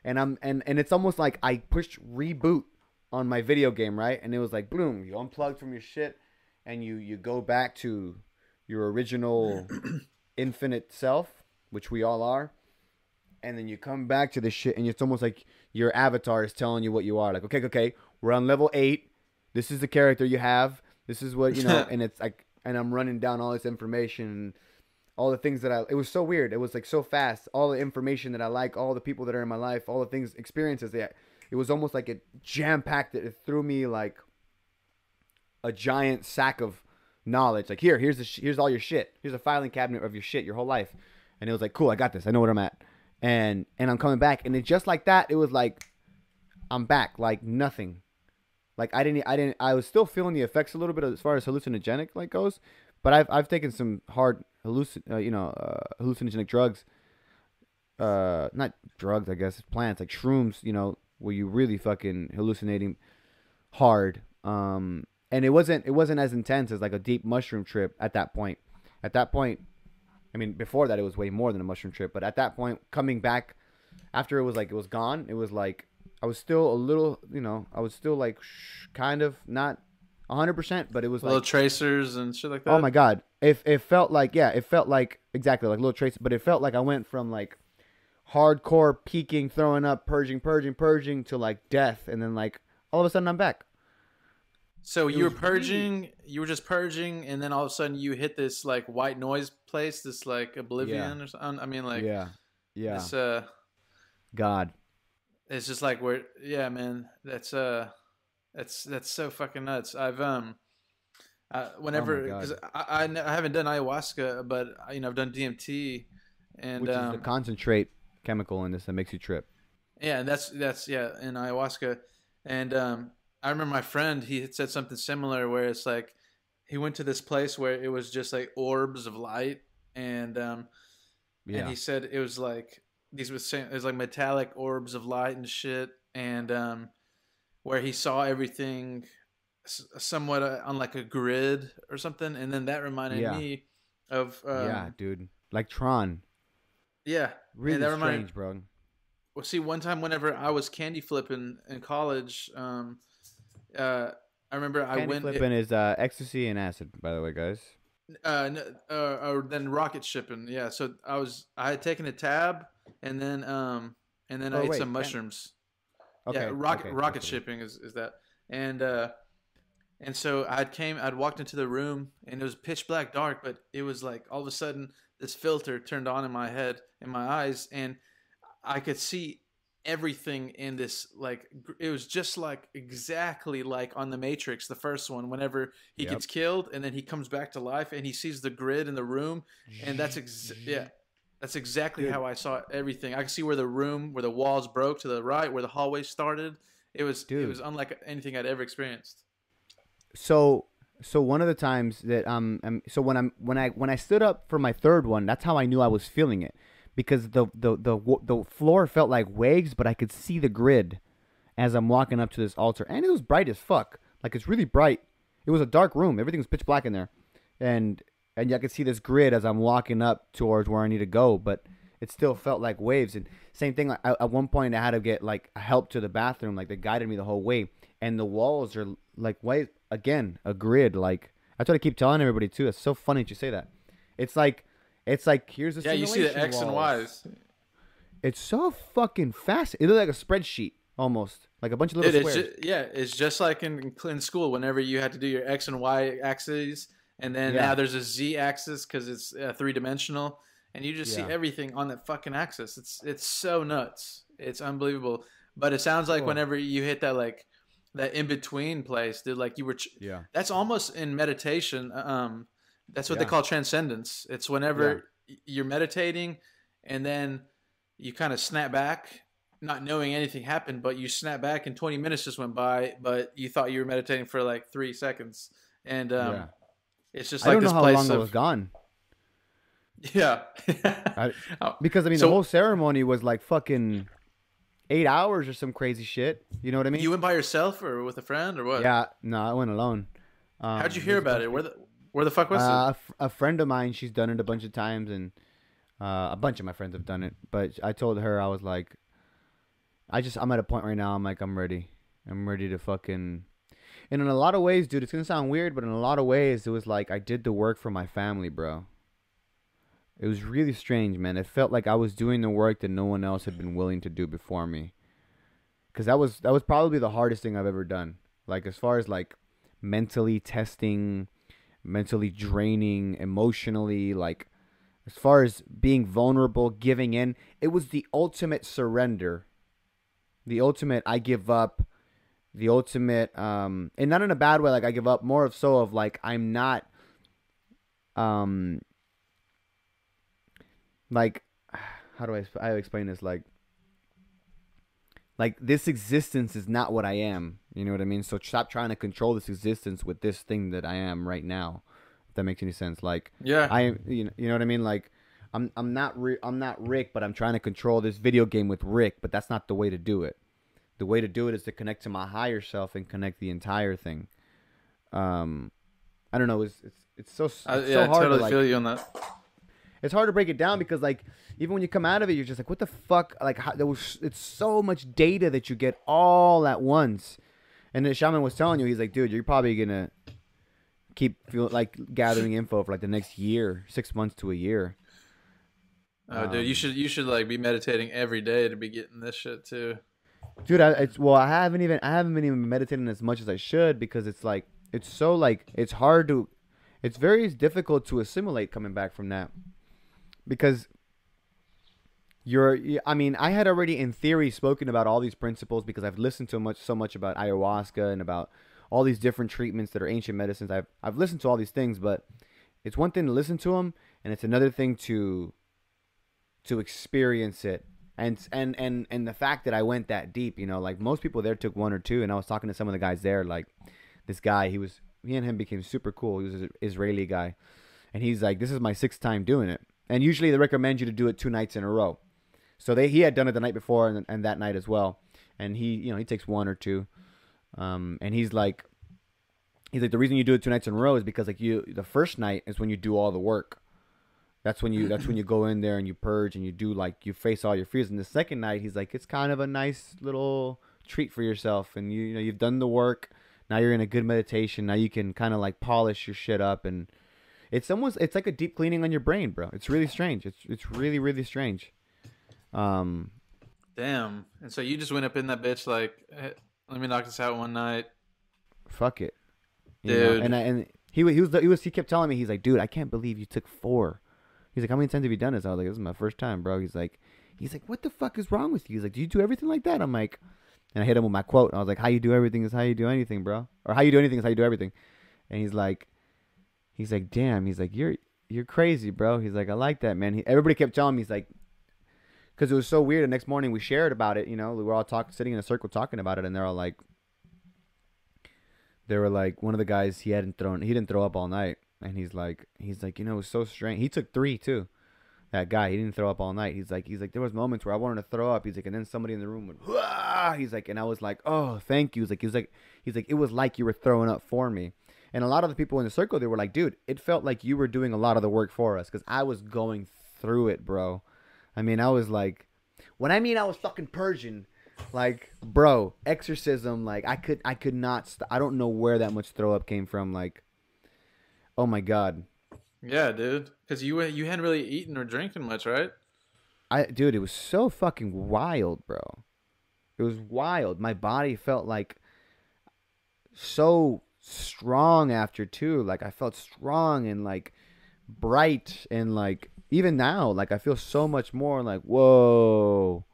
And it's almost like I pushed reboot on my video game, right? And it was like, boom, you unplugged from your shit and you go back to your original infinite self, which we all are. And then you come back to this shit and it's almost like your avatar is telling you what you are. Like, okay, we're on level 8. This is the character you have. This is what, and it's like, and I'm running down all this information and all the things that it was so weird. It was like so fast. All the information that I like, all the people that are in my life, all the things, experiences that it was almost like it jam-packed it. It threw me like a giant sack of knowledge. Like here's all your shit. Here's a filing cabinet of your shit, your whole life. And it was like, cool, I got this. I know where I'm at. And I'm coming back. And it just like that, it was like, I'm back. Like nothing. Like I was still feeling the effects a little bit as far as hallucinogenic like goes. But I've taken some hard hallucinogenic drugs. Not drugs, I guess. Plants like shrooms, where you really fucking hallucinating hard. And it wasn't as intense as like a deep mushroom trip at that point. At that point, I mean, before that it was way more than a mushroom trip. But at that point, coming back after it was gone, it was like I was still a little, I was still like kind of not 100%, but it was little like tracers and shit like that. Oh my god, it felt like exactly like little tracers, but it felt like I went from like hardcore peaking, throwing up, purging to like death, and then like all of a sudden I'm back. So you were purging, you were just purging, and then all of a sudden you hit this like white noise place, this like oblivion or something. I mean, like this, God, it's just like yeah, man, that's so fucking nuts. I've whenever because I haven't done ayahuasca, but I've done DMT, and which is the concentrate chemical in this that makes you trip. Yeah, and that's in ayahuasca, and I remember my friend, he had said something similar where it's like he went to this place where it was just like orbs of light, and and he said it was like it was like metallic orbs of light and shit, and where he saw everything somewhat on like a grid or something, and then that reminded me of dude, like Tron. Yeah, really strange, bro. Well, see, one time whenever I was candy flipping in college, I remember I went. Candy flipping is ecstasy and acid, by the way, guys. Then rocket shipping, yeah. So I had taken a tab, and then I ate some mushrooms. Okay. Yeah, rocket shipping is that, and so I'd walked into the room, and it was pitch black dark, but it was like all of a sudden this filter turned on in my head, in my eyes, and I could see everything in this, like it was just like exactly like on the Matrix, the first one, whenever he gets killed and then he comes back to life and he sees the grid in the room, and that's exactly how I saw everything. I could see where the walls broke to the right, where the hallway started. It was unlike anything I'd ever experienced. So one of the times that so when I stood up for my third one, that's how I knew I was feeling it. Because the floor felt like waves, but I could see the grid as I'm walking up to this altar. And it was bright as fuck. Like, it's really bright. It was a dark room. Everything was pitch black in there. And I could see this grid as I'm walking up towards where I need to go. But it still felt like waves. And same thing, at one point I had to get, like, help to the bathroom. Like, they guided me the whole way. and the walls are like white again, a grid. Like that's what I keep telling everybody too. It's so funny that you say that. It's like here's the Yeah, you see the simulation X and walls. Y's. It's so fucking fast. It looks like a spreadsheet almost, like a bunch of little It's squares. yeah, it's just like in school whenever you had to do your X and Y axes, and then Yeah, now there's a Z axis because it's 3 dimensional, and you just see yeah. everything on that fucking axis. It's so nuts. It's unbelievable. But it sounds like Oh, whenever you hit that like that in between place, dude, like you were. yeah, That's almost in meditation. That's what they yeah, call transcendence. It's yeah. whenever you're meditating, and then you kind of snap back, not knowing anything happened, but you snap back and 20 minutes just went by, but you thought you were meditating for like 3 seconds. And Yeah. it's just I like don't know this how place long I was of, gone. yeah. I, Oh, because I mean, the so whole ceremony was like fucking 8 hours or some crazy shit. You know what I mean? you went by yourself or with a friend or what? Yeah. No, I went alone. How'd you hear There's a about bunch it? of Where the fuck was it? a friend of mine, she's done it a bunch of times, and a bunch of my friends have done it. But I told her I was like, I'm at a point right now. I'm like, I'm ready. I'm ready to fucking. And in a lot of ways, dude, it's gonna sound weird, but in a lot of ways, it was like I did the work for my family, bro. It was really strange, man. It felt like I was doing the work that no one else had been willing to do before me. Cause that was probably the hardest thing I've ever done. Like as far as like mentally testing, mentally draining, emotionally, like as far as being vulnerable, giving in, it was the ultimate surrender. The ultimate I give up, the ultimate and not in a bad way like I give up, more of so of like I'm not um like how do I explain this like this existence is not what I am. You know what I mean? So stop trying to control this existence with this thing that I am right now. If that makes any sense. Like Yeah. you know what I mean? Like I'm not Rick, but I'm trying to control this video game with Rick, but that's not the way to do it. The way to do it is to connect to my higher self and connect the entire thing. Um I don't know, it's so it's Yeah, so I hard to totally like feel you on that. it's hard to break it down because like even when you come out of it you're just like what the fuck, like how, it's so much data that you get all at once. And the shaman was telling you, he's like, dude, you're probably gonna keep like gathering info for like the next year, 6 months to a year. Oh, dude, um you should like be meditating every day to be getting this shit too. Dude, I haven't been even meditating as much as I should because it's like it's so like it's hard to it's very difficult to assimilate coming back from that because I mean, I had already in theory spoken about all these principles because I've listened so much about ayahuasca and about all these different treatments that are ancient medicines. I've listened to all these things, but it's one thing to listen to them, and it's another thing to experience it. And the fact that I went that deep, you know, like most people there took one or two, and I was talking to some of the guys there, like this guy, he and him became super cool. He was an Israeli guy, and he's like, this is my sixth time doing it, and usually they recommend you to do it 2 nights in a row. So he had done it the night before and that night as well, and he takes one or two, and he's like the reason you do it 2 nights in a row is because like the first night is when you do all the work. That's when you go in there and you purge and you do like you face all your fears. And the second night he's like it's kind of a nice little treat for yourself, and you know you've done the work. Now you're in a good meditation. Now you can kind of like polish your shit up, and it's like a deep cleaning on your brain, bro. It's really strange. It's really really strange. Um, Damn. And so you just went up in that bitch like, "Hey, let me knock this out one night, fuck it, you know. dude." And he kept telling me, he's like, dude, I can't believe you took 4. He's like, how many times have you done this? I was like, this is my first time, bro. He's like, what the fuck is wrong with you? He's like, do you do everything like that? I'm like, and I hit him with my quote. And I was like, how you do everything is how you do anything, bro. Or how you do anything is how you do everything. And he's like, damn. He's like, you're crazy, bro. He's like, I like that, man. Everybody kept telling me, he's like, because it was so weird. The next morning we shared about it. You know, we were all sitting in a circle talking about it, and they were like, one of the guys he didn't throw up all night, and he's like, you know, it was so strange. He took 3 too. That guy, he didn't throw up all night. He's like, there was moments where I wanted to throw up. He's like, and then somebody in the room would, Wah! He's like, and I was like, oh, thank you. He's like, it was like you were throwing up for me. And a lot of the people in the circle, they were like, dude, it felt like you were doing a lot of the work for us because I was going through it, bro. I mean, I was like, when I mean I was fucking purging, Like, bro, exorcism. Like, I could not. I don't know where that much throw up came from. Like, oh my god, Yeah, dude. Because you hadn't really eaten or drinking much, right? dude, it was so fucking wild, bro. It was wild. My body felt like so strong after too. Like, I felt strong and like bright and like even now, like I feel so much more like whoa.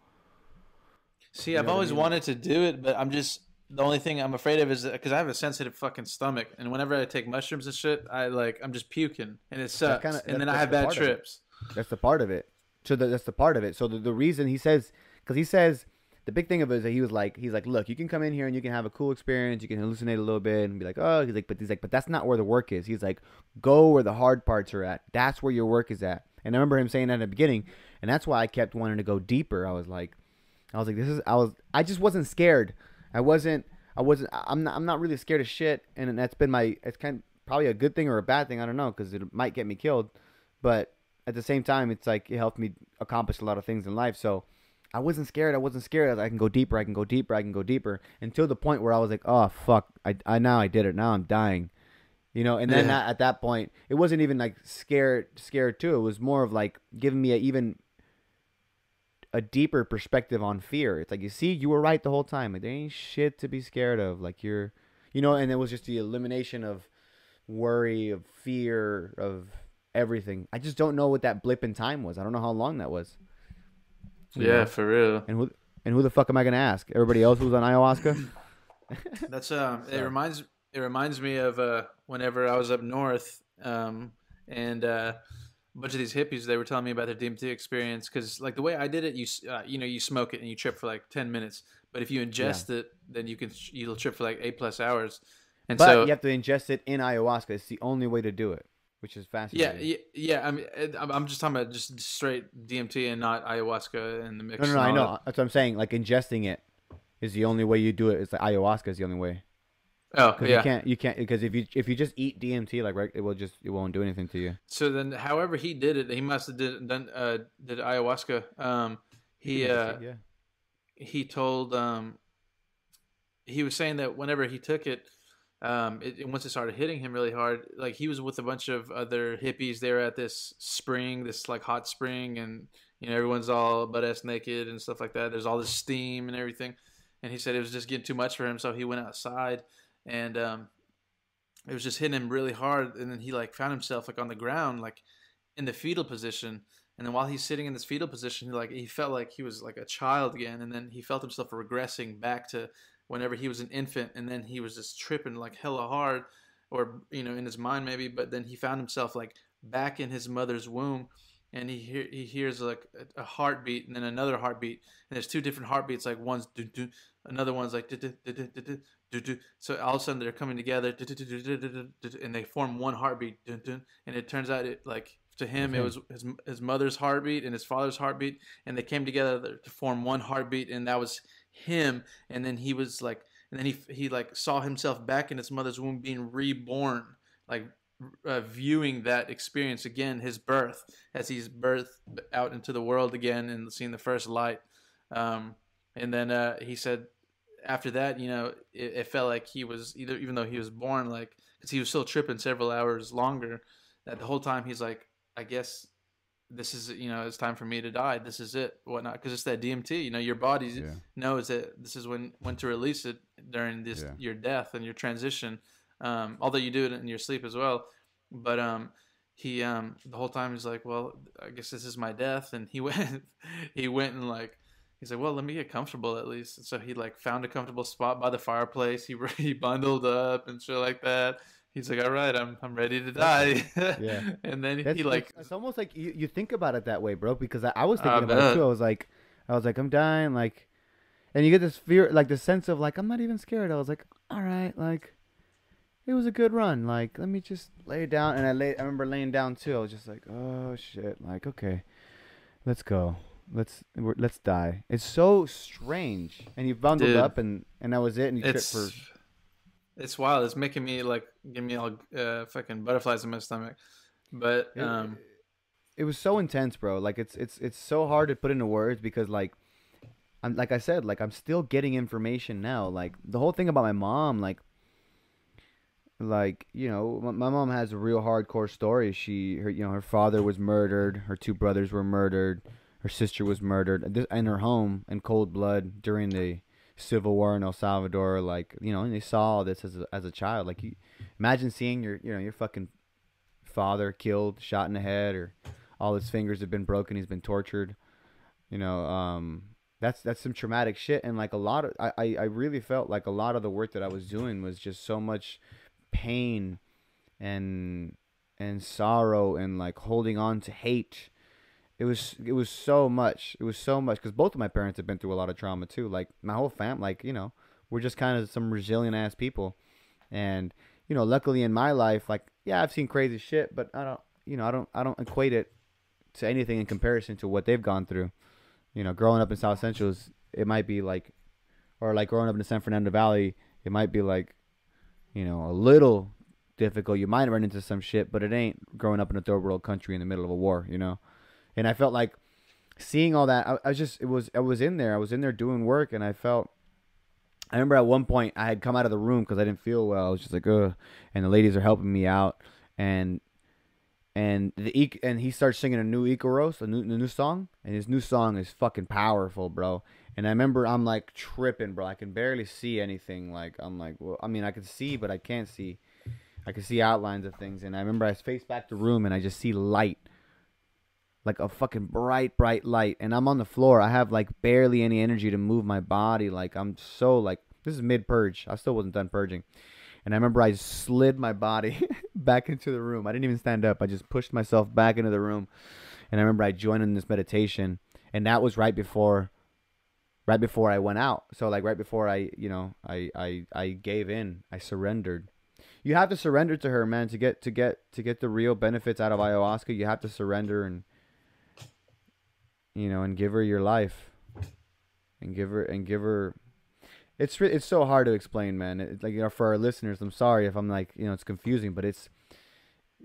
See, You I've know what I always mean? Like, wanted to do it, but I'm just the only thing I'm afraid of is because I have a sensitive fucking stomach, and whenever I take mushrooms and shit, I'm just puking, and it that kind sucks, of and then I that's have the bad part of it. trips. That's the part of it. So that's the part of it. So the reason he says, because he says the big thing of it is that he's like, look, you can come in here and you can have a cool experience. You can hallucinate a little bit and be like, oh, he's like, but that's not where the work is. He's like, go where the hard parts are at. That's where your work is at. And I remember him saying that in the beginning, and that's why I kept wanting to go deeper. I was like, I just wasn't scared. I'm not really scared of shit. And that's been it's kind of probably a good thing or a bad thing. I don't know. Cause it might get me killed. But at the same time, it's like, it helped me accomplish a lot of things in life. So I wasn't scared. I wasn't scared. I was like, I can go deeper. I can go deeper. I can go deeper until the point where I was like, oh, fuck. Now I did it. Now I'm dying. And then Yeah, at that point, it wasn't even like scared too. It was more of like giving me a deeper perspective on fear. It's like, you see, you were right the whole time. Like, there ain't shit to be scared of. Like, and it was just the elimination of worry, of fear, of everything. I just don't know what that blip in time was. I don't know how long that was. You yeah, know, for real. and who the fuck am I gonna ask? Everybody else who's on ayahuasca. That's So it reminds me of whenever I was up north, and a bunch of these hippies they were telling me about their DMT experience because like the way I did it, you smoke it and you trip for like 10 minutes, but if you yeah, ingest it, then you'll trip for like 8+ hours, and but you so have to ingest it in ayahuasca. It's the only way to do it, which is yeah, fascinating. yeah, yeah. I mean, I'm just talking about just straight DMT and not ayahuasca in the No, no, mix no. and I all that. know. That's what I'm saying. Like, ingesting it is the only way you do it. It's like ayahuasca is the only way. Oh Because yeah. you can't because if you just eat DMT, like, right, it won't do anything to you. So then, however he did it, he must have did ayahuasca. You can He ingest it, yeah. he told he was saying that whenever he took it, once it started hitting him really hard, like he was with a bunch of other hippies. They were at this spring, this like hot spring, and everyone's all butt ass naked and stuff like that. There's all this steam and everything, and he said it was just getting too much for him, so he went outside, and it was just hitting him really hard, and then he like found himself like on the ground, like in the fetal position. And then while he's sitting in this fetal position, he felt like he was like a child again, and then he felt himself regressing back to whenever he was an infant, and then he was just tripping like hella hard, or in his mind maybe, but then he found himself like back in his mother's womb, and he hears like a heartbeat and then another heartbeat, and there's two different heartbeats, like one's doo doo, another one's like doo doo doo doo doo doo doo. So all of a sudden they're coming together, doo doo doo doo doo doo, and they form one heartbeat, doo doo, and it turns out it like to That was him it him. was his mother's heartbeat and his father's heartbeat, and they came together to form one heartbeat, and that was him. And then he was like, and then he like saw himself back in his mother's womb being reborn, like viewing that experience again, his birth, as he's birthed out into the world again and seeing the first light. um, and then he said after that, it felt like he was either, even though he was born, like, because he was still tripping several hours longer, that the whole time he's like, I guess this is, it's time for me to die. This is it, whatnot, because it's that DMT. Your body Yeah, knows that this is when to release it during this yeah. your death and your transition. Although you do it in your sleep as well, but he the whole time he's like, well, I guess this is my death, and he went he went and like. He's like, well, let me get comfortable at least. And so he like found a comfortable spot by the fireplace. He bundled up and shit like that. He's like, all right, I'm ready to die. Yeah. And then he That's like, it's almost like you think about it that way, bro. Because I was I thinking about it too. bet, I was like, I'm dying, like, and you get this fear, like the sense of like I'm not even scared. I was like, all right, like it was a good run. Like, let me just lay down, and I remember laying down too. I was just like, oh shit, like, okay, let's go. Let's die. It's so strange. And you bundled dude, up, and that was it. And you tripped for. it's wild. It's making me like giving me all fucking butterflies in my stomach. But It was so intense, bro. Like, it's so hard to put into words because, like, I'm like I said, like I'm still getting information now. Like the whole thing about my mom, like my mom has a real hardcore story. Her father was murdered, her two brothers were murdered, her sister was murdered in her home in cold blood during the civil war in El Salvador. Like and they saw all this as a child. Like you imagine seeing your fucking father killed, shot in the head, or all his fingers have been broken, he's been tortured. You know, that's some traumatic shit. And like a lot of I really felt like a lot of the work that I was doing was just so much pain and sorrow and like holding on to hate. It was so much. It was so much because both of my parents have been through a lot of trauma too. Like my whole fam, like we're just kind of some resilient ass people. And luckily in my life, like yeah, I've seen crazy shit, but I don't equate it to anything in comparison to what they've gone through. Growing up in South Central, it might be like, or like growing up in the San Fernando Valley, it might be like, a little difficult. You might run into some shit, but it ain't growing up in a third world country in the middle of a war. And I felt like seeing all that. I was in there. I was in there doing work, and I remember at one point I had come out of the room because I didn't feel well. I was just like, ugh. And the ladies are helping me out, and he starts singing a new Icaros, a new song, and his new song is fucking powerful, bro. And I remember I'm like tripping, bro. I can barely see anything. Like I'm like, well, I mean, I can see, but I can't see. I can see outlines of things. And I remember I face back the room and I just see light, like a fucking bright, bright light. And I'm on the floor. I have like barely any energy to move my body. Like I'm so like, this is mid purge. I still wasn't done purging. And I remember I slid my body back into the room. I didn't even stand up. I just pushed myself back into the room. And I remember I joined in this meditation. And that was right before I went out. So like right before I gave in. I surrendered. You have to surrender to her, man, to get the real benefits out of ayahuasca. You have to surrender and and give her your life. And give her it's so hard to explain, man. It's like for our listeners, I'm sorry if I'm like it's confusing, but it's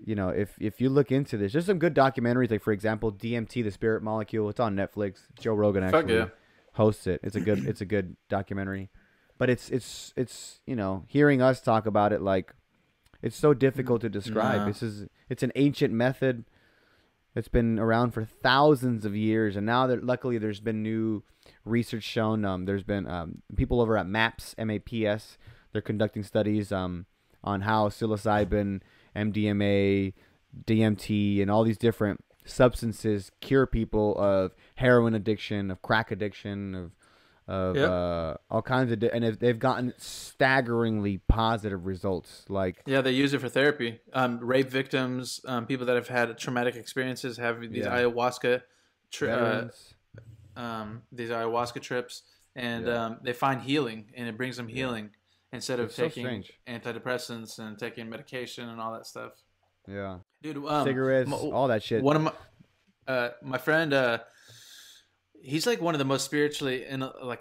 if you look into this, there's some good documentaries. Like for example, DMT, the Spirit Molecule. It's on Netflix. Joe Rogan actually hosts it. It's a good documentary, but it's hearing us talk about it, like it's so difficult to describe. Nah. It's an ancient method. It's been around for thousands of years, and now that luckily there's been new research shown. There's been people over at MAPS. They're conducting studies on how psilocybin, MDMA, DMT, and all these different substances cure people of heroin addiction, of crack addiction, of all kinds of, and they've gotten staggeringly positive results. Like they use it for therapy. Rape victims, people that have had traumatic experiences have these ayahuasca, these ayahuasca trips, and they find healing, and it brings them healing instead of taking antidepressants and taking medication and all that stuff. Yeah, dude, cigarettes, all that shit. One of my friend. He's like one of the most spiritually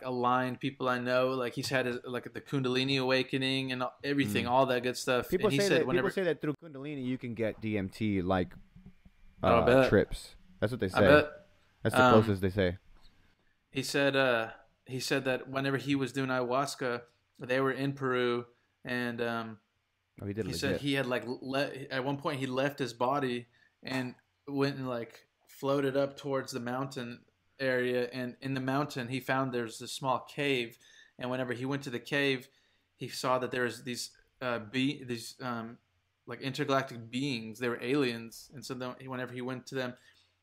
aligned people I know. Like he's had like the Kundalini awakening and everything, all that good stuff. People say that through Kundalini you can get DMT trips. That's what they say. I bet. That's the closest they say. He said that whenever he was doing ayahuasca, they were in Peru, and he said he had at one point he left his body and went and like floated up towards the mountain area, and in the mountain he found there's this small cave, and whenever he went to the cave he saw that there was these like intergalactic beings. They were aliens, and so then whenever he went to them,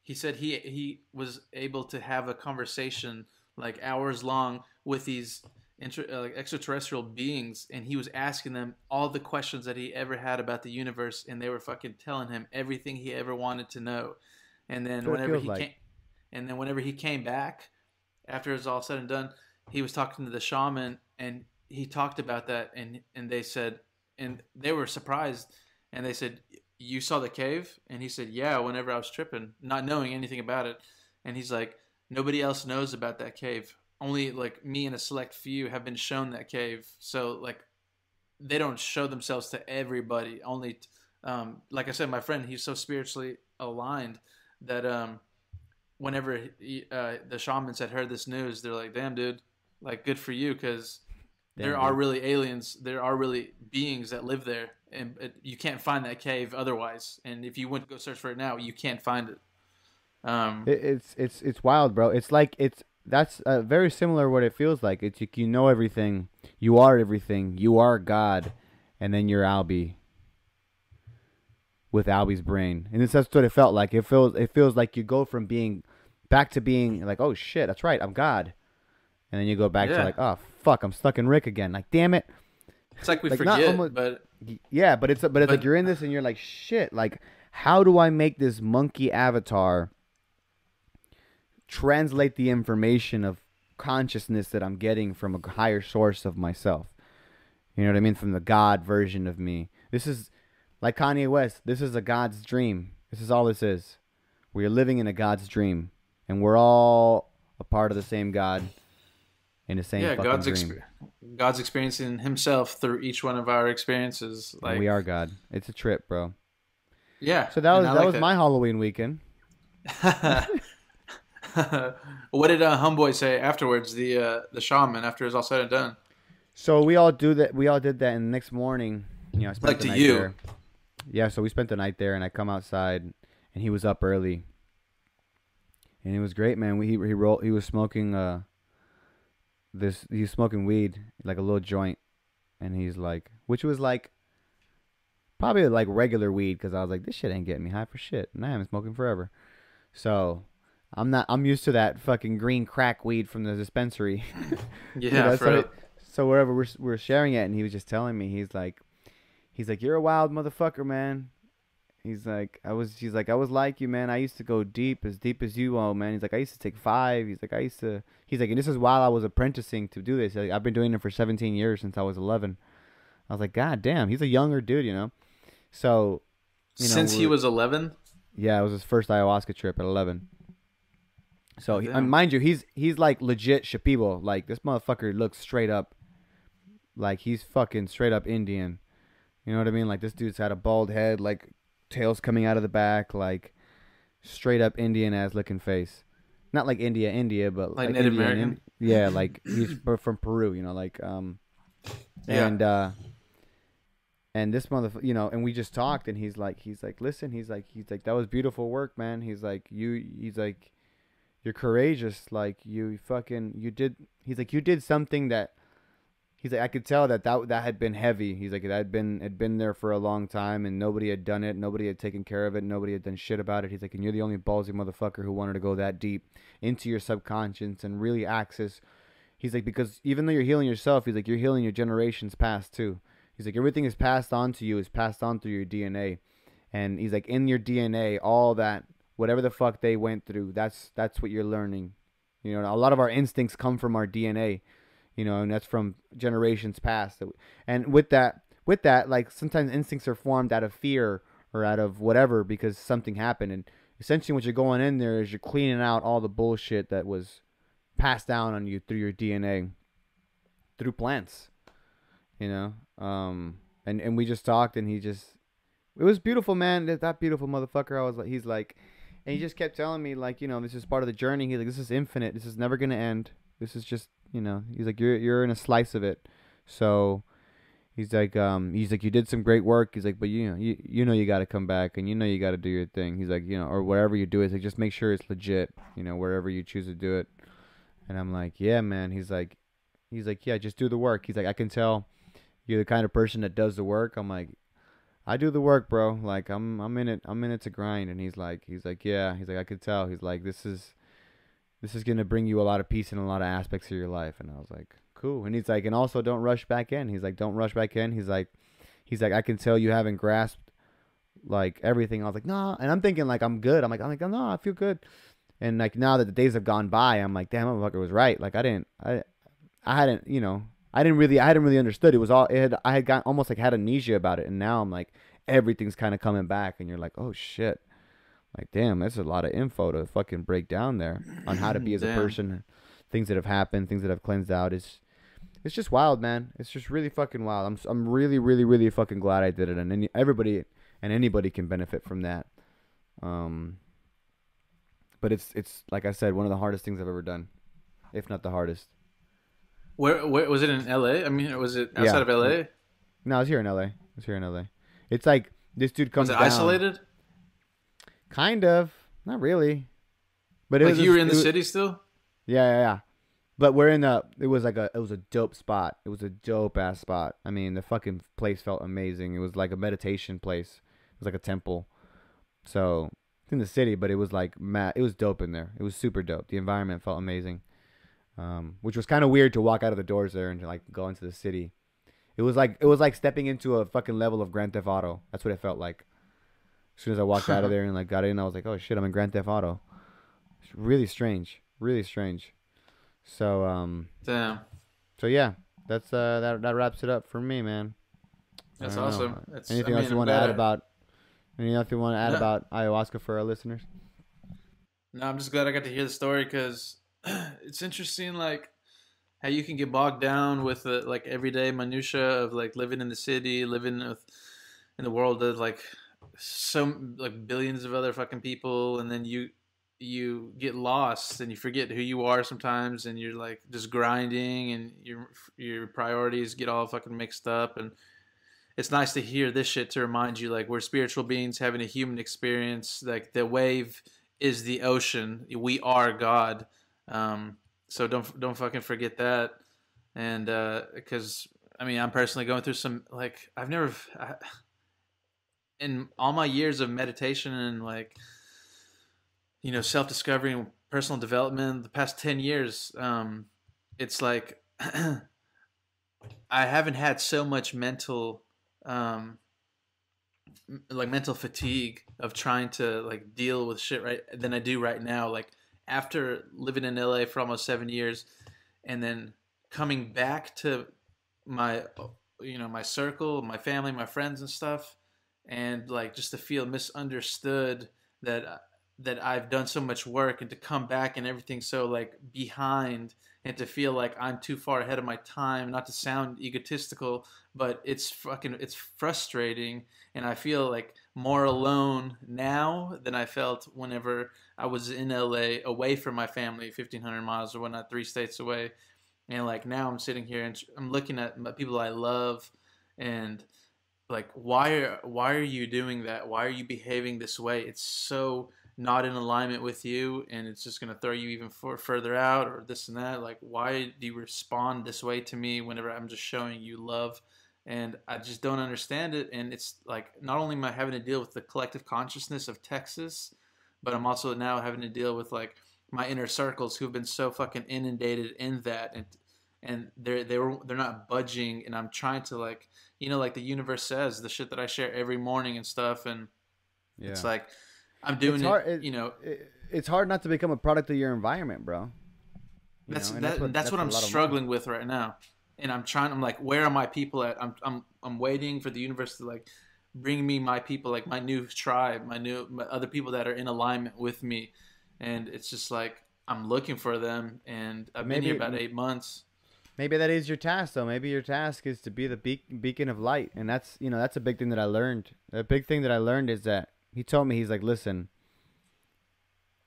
he said he was able to have a conversation like hours long with these extraterrestrial beings, and he was asking them all the questions that he ever had about the universe, and they were fucking telling him everything he ever wanted to know. And then whenever he came back, after it was all said and done, he was talking to the shaman, and he talked about that, and they said, and they were surprised, and they said, "You saw the cave?" And he said, "Yeah, whenever I was tripping," not knowing anything about it. And he's like, "Nobody else knows about that cave. Only like me and a select few have been shown that cave. So like, they don't show themselves to everybody. Only, like I said, my friend, he's so spiritually aligned that whenever the shamans had heard this news, they're like, "Damn, dude, like good for you, because there Damn, are dude. really aliens, there are really beings that live there, and you can't find that cave otherwise. And if you went to go search for it now, you can't find it." Um, It's wild, bro. It's like that's very similar what it feels like. It's like you know everything, you are everything, you are God, and then you're Albie with Albie's brain, and that's what it felt like. It feels like you go from being back to being like, oh shit, that's right, I'm God, and then you go back to yeah, like, oh fuck, I'm stuck in Rick again. Like, damn it. it's like we Like not forget, almost. Yeah, but it's like but you're in this and you're like, shit. Like, how do I make this monkey avatar translate the information of consciousness that I'm getting from a higher source of myself? You know what I mean? From the God version of me. This is like Kanye West. This is a God's dream. This is all this is. We are living in a God's dream, and we're all a part of the same God in the same yeah, fucking dream. God's experiencing Himself through each one of our experiences. And we Like, are God. It's a trip, bro. yeah, So that and was I that like was my Halloween weekend. that. What did Homeboy say afterwards? The shaman, after it was all said and done. So we all do that. We all did that, and the next morning, I spent Like the to night you. there. Yeah, so we spent the night there, and I come outside, and he was up early, and it was great, man. He was smoking he was smoking weed, like a little joint, and he's like, which was like probably like regular weed, because I was like, this shit ain't getting me high for shit, and I haven't smoking forever, so I'm used to that fucking green crack weed from the dispensary. Yeah, for So real. wherever we're sharing it, and he was just telling me, he's like, you're a wild motherfucker, man. He's like, I was like you, man. I used to go deep as you all, man. He's like, I used to take five. He's like, and this is while I was apprenticing to do this. Like, I've been doing it for 17 years since I was 11. I was like, God damn, he's a younger dude. So, Since he was 11. yeah, it was his first ayahuasca trip at 11. So, Damn. mind you, he's like legit Shipibo. Like, this motherfucker looks straight up, like he's fucking straight up Indian. You know what I mean? Like, this dude's had a bald head, like tails coming out of the back, like straight up Indian ass looking face. Not like India, but Like like Native Indian. American. Yeah, like he's from Peru. Like Yeah. and this motherfucker, and we just talked, and he's like, listen, he's like, that was beautiful work, man. He's like, you're courageous, like you did. He's like, you did something that. He's like, I could tell that had been heavy. He's like, it had been there for a long time, and nobody had done it. Nobody had taken care of it. Nobody had done shit about it. He's like, and you're the only ballsy motherfucker who wanted to go that deep into your subconscious and really access. He's like, because even though you're healing yourself, he's like, you're healing your generations past too. He's like, everything is passed on to you, is passed on through your DNA, and he's like, in your DNA, all that, whatever the fuck they went through, that's what you're learning. A lot of our instincts come from our DNA. And that's from generations past. And with that, like sometimes instincts are formed out of fear or out of whatever because something happened. And essentially, what you're going in there is you're cleaning out all the bullshit that was passed down on you through your DNA, through plants. And we just talked, and it was beautiful, man. That beautiful motherfucker. I was like, he's like, and he just kept telling me, like, this is part of the journey. He's like, this is infinite. This is never gonna end. This is just, he's like, you're in a slice of it. So he's like, you did some great work. He's like, but you got to come back, and you got to do your thing. He's like, or whatever you do, it's like, just make sure it's legit, wherever you choose to do it. And I'm like, yeah, man. He's like, yeah, just do the work. He's like, I can tell you're the kind of person that does the work. I'm like, I do the work, bro. Like, I'm in it to grind. And he's like, yeah. He's like, I could tell. He's like, this is going to bring you a lot of peace in a lot of aspects of your life. And I was like, cool. And he's like, and also don't rush back in. He's like, don't rush back in. He's like, I can tell you haven't grasped like everything. I was like, nah. And I'm thinking like, I'm good. I'm like, no, I feel good. And like, now that the days have gone by, I'm like, damn, motherfucker was right. Like, I hadn't really understood. I had got almost like had amnesia about it. And now I'm like, everything's kind of coming back. And you're like, oh shit. Like, damn, that's a lot of info to fucking break down there on how to be as a person, things that have happened, things that have cleansed out. It's just wild, man. It's just really fucking wild. I'm really, really, really fucking glad I did it, and everybody and anybody can benefit from that. But it's like I said, one of the hardest things I've ever done, if not the hardest. Where was it in L.A.? I mean, was it outside Yeah. of L.A.? No, I was here in LA. I was here in LA. It's like this dude Was comes it down. isolated? Kind of. Not really. But it Like was you just, were in the city still? yeah, yeah, yeah. But we're in a it was like it was a dope spot. It was a dope ass spot. I mean, the fucking place felt amazing. It was like a meditation place. It was like a temple. So, it's in the city, but it was like it was dope in there. It was super dope. The environment felt amazing. Which was kind of weird to walk out of the doors there and to like go into the city. It was like stepping into a fucking level of Grand Theft Auto. That's what it felt like. As soon as I walked out of there and like got in, I was like, "Oh shit, I'm in Grand Theft Auto." It's really strange, really strange. So Damn, so yeah, that's that wraps it up for me, man. I that's don't know. awesome. It's, I Anything mean, else you I'm want to add glad. about? Anything else you want to add No, about ayahuasca for our listeners? no, I'm just glad I got to hear the story because it's interesting, like how you can get bogged down with the like everyday minutia of like living in the city, living in the world of like some like billions of other fucking people, and then you get lost and you forget who you are sometimes, and you're like just grinding, and your priorities get all fucking mixed up. And it's nice to hear this shit to remind you like we're spiritual beings having a human experience. Like the wave is the ocean. We are God. So don't fucking forget that. And because I mean I'm personally going through some like in all my years of meditation and like self discovery and personal development the past 10 years, it's like I haven't had so much um, mental fatigue of trying to like deal with shit right than I do right now. Like after living in LA for almost 7 years, and then coming back to my my circle, my family, my friends and stuff, and like just to feel misunderstood that I've done so much work, and to come back and everything so like behind, and to feel like I'm too far ahead of my time, not to sound egotistical, but it's frustrating, and I feel like more alone now than I felt whenever I was in LA away from my family 1,500 miles or whatnot, 3 states away. And like now I'm sitting here and I'm looking at people I love, and like why are you doing that? Why are you behaving this way? It's so not in alignment with you, and it's just going to throw you even further out, or this and that. Like why do you respond this way to me whenever I'm just showing you love? And I just don't understand it. And it's like not only am I having to deal with the collective consciousness of Texas, but I'm also now having to deal with like my inner circles who've been so fucking inundated in that, and they're not budging. And I'm trying to like like the universe says, the shit that I share every morning and stuff, and it's Yeah. like I'm It's doing it. hard. It's hard not to become a product of your environment, bro. And That's that's what what a I'm lot of them are. struggling with right now. And I'm like, where are my people at? I'm waiting for the universe to like bring me my people, like my new tribe, my other people that are in alignment with me. And it's just like I'm looking for them, and I've been here Maybe about 8 months. maybe that is your task, though. Maybe your task is to be the beacon of light, and that's a big thing that I learned. A big thing that I learned is that he told me, he's like, listen,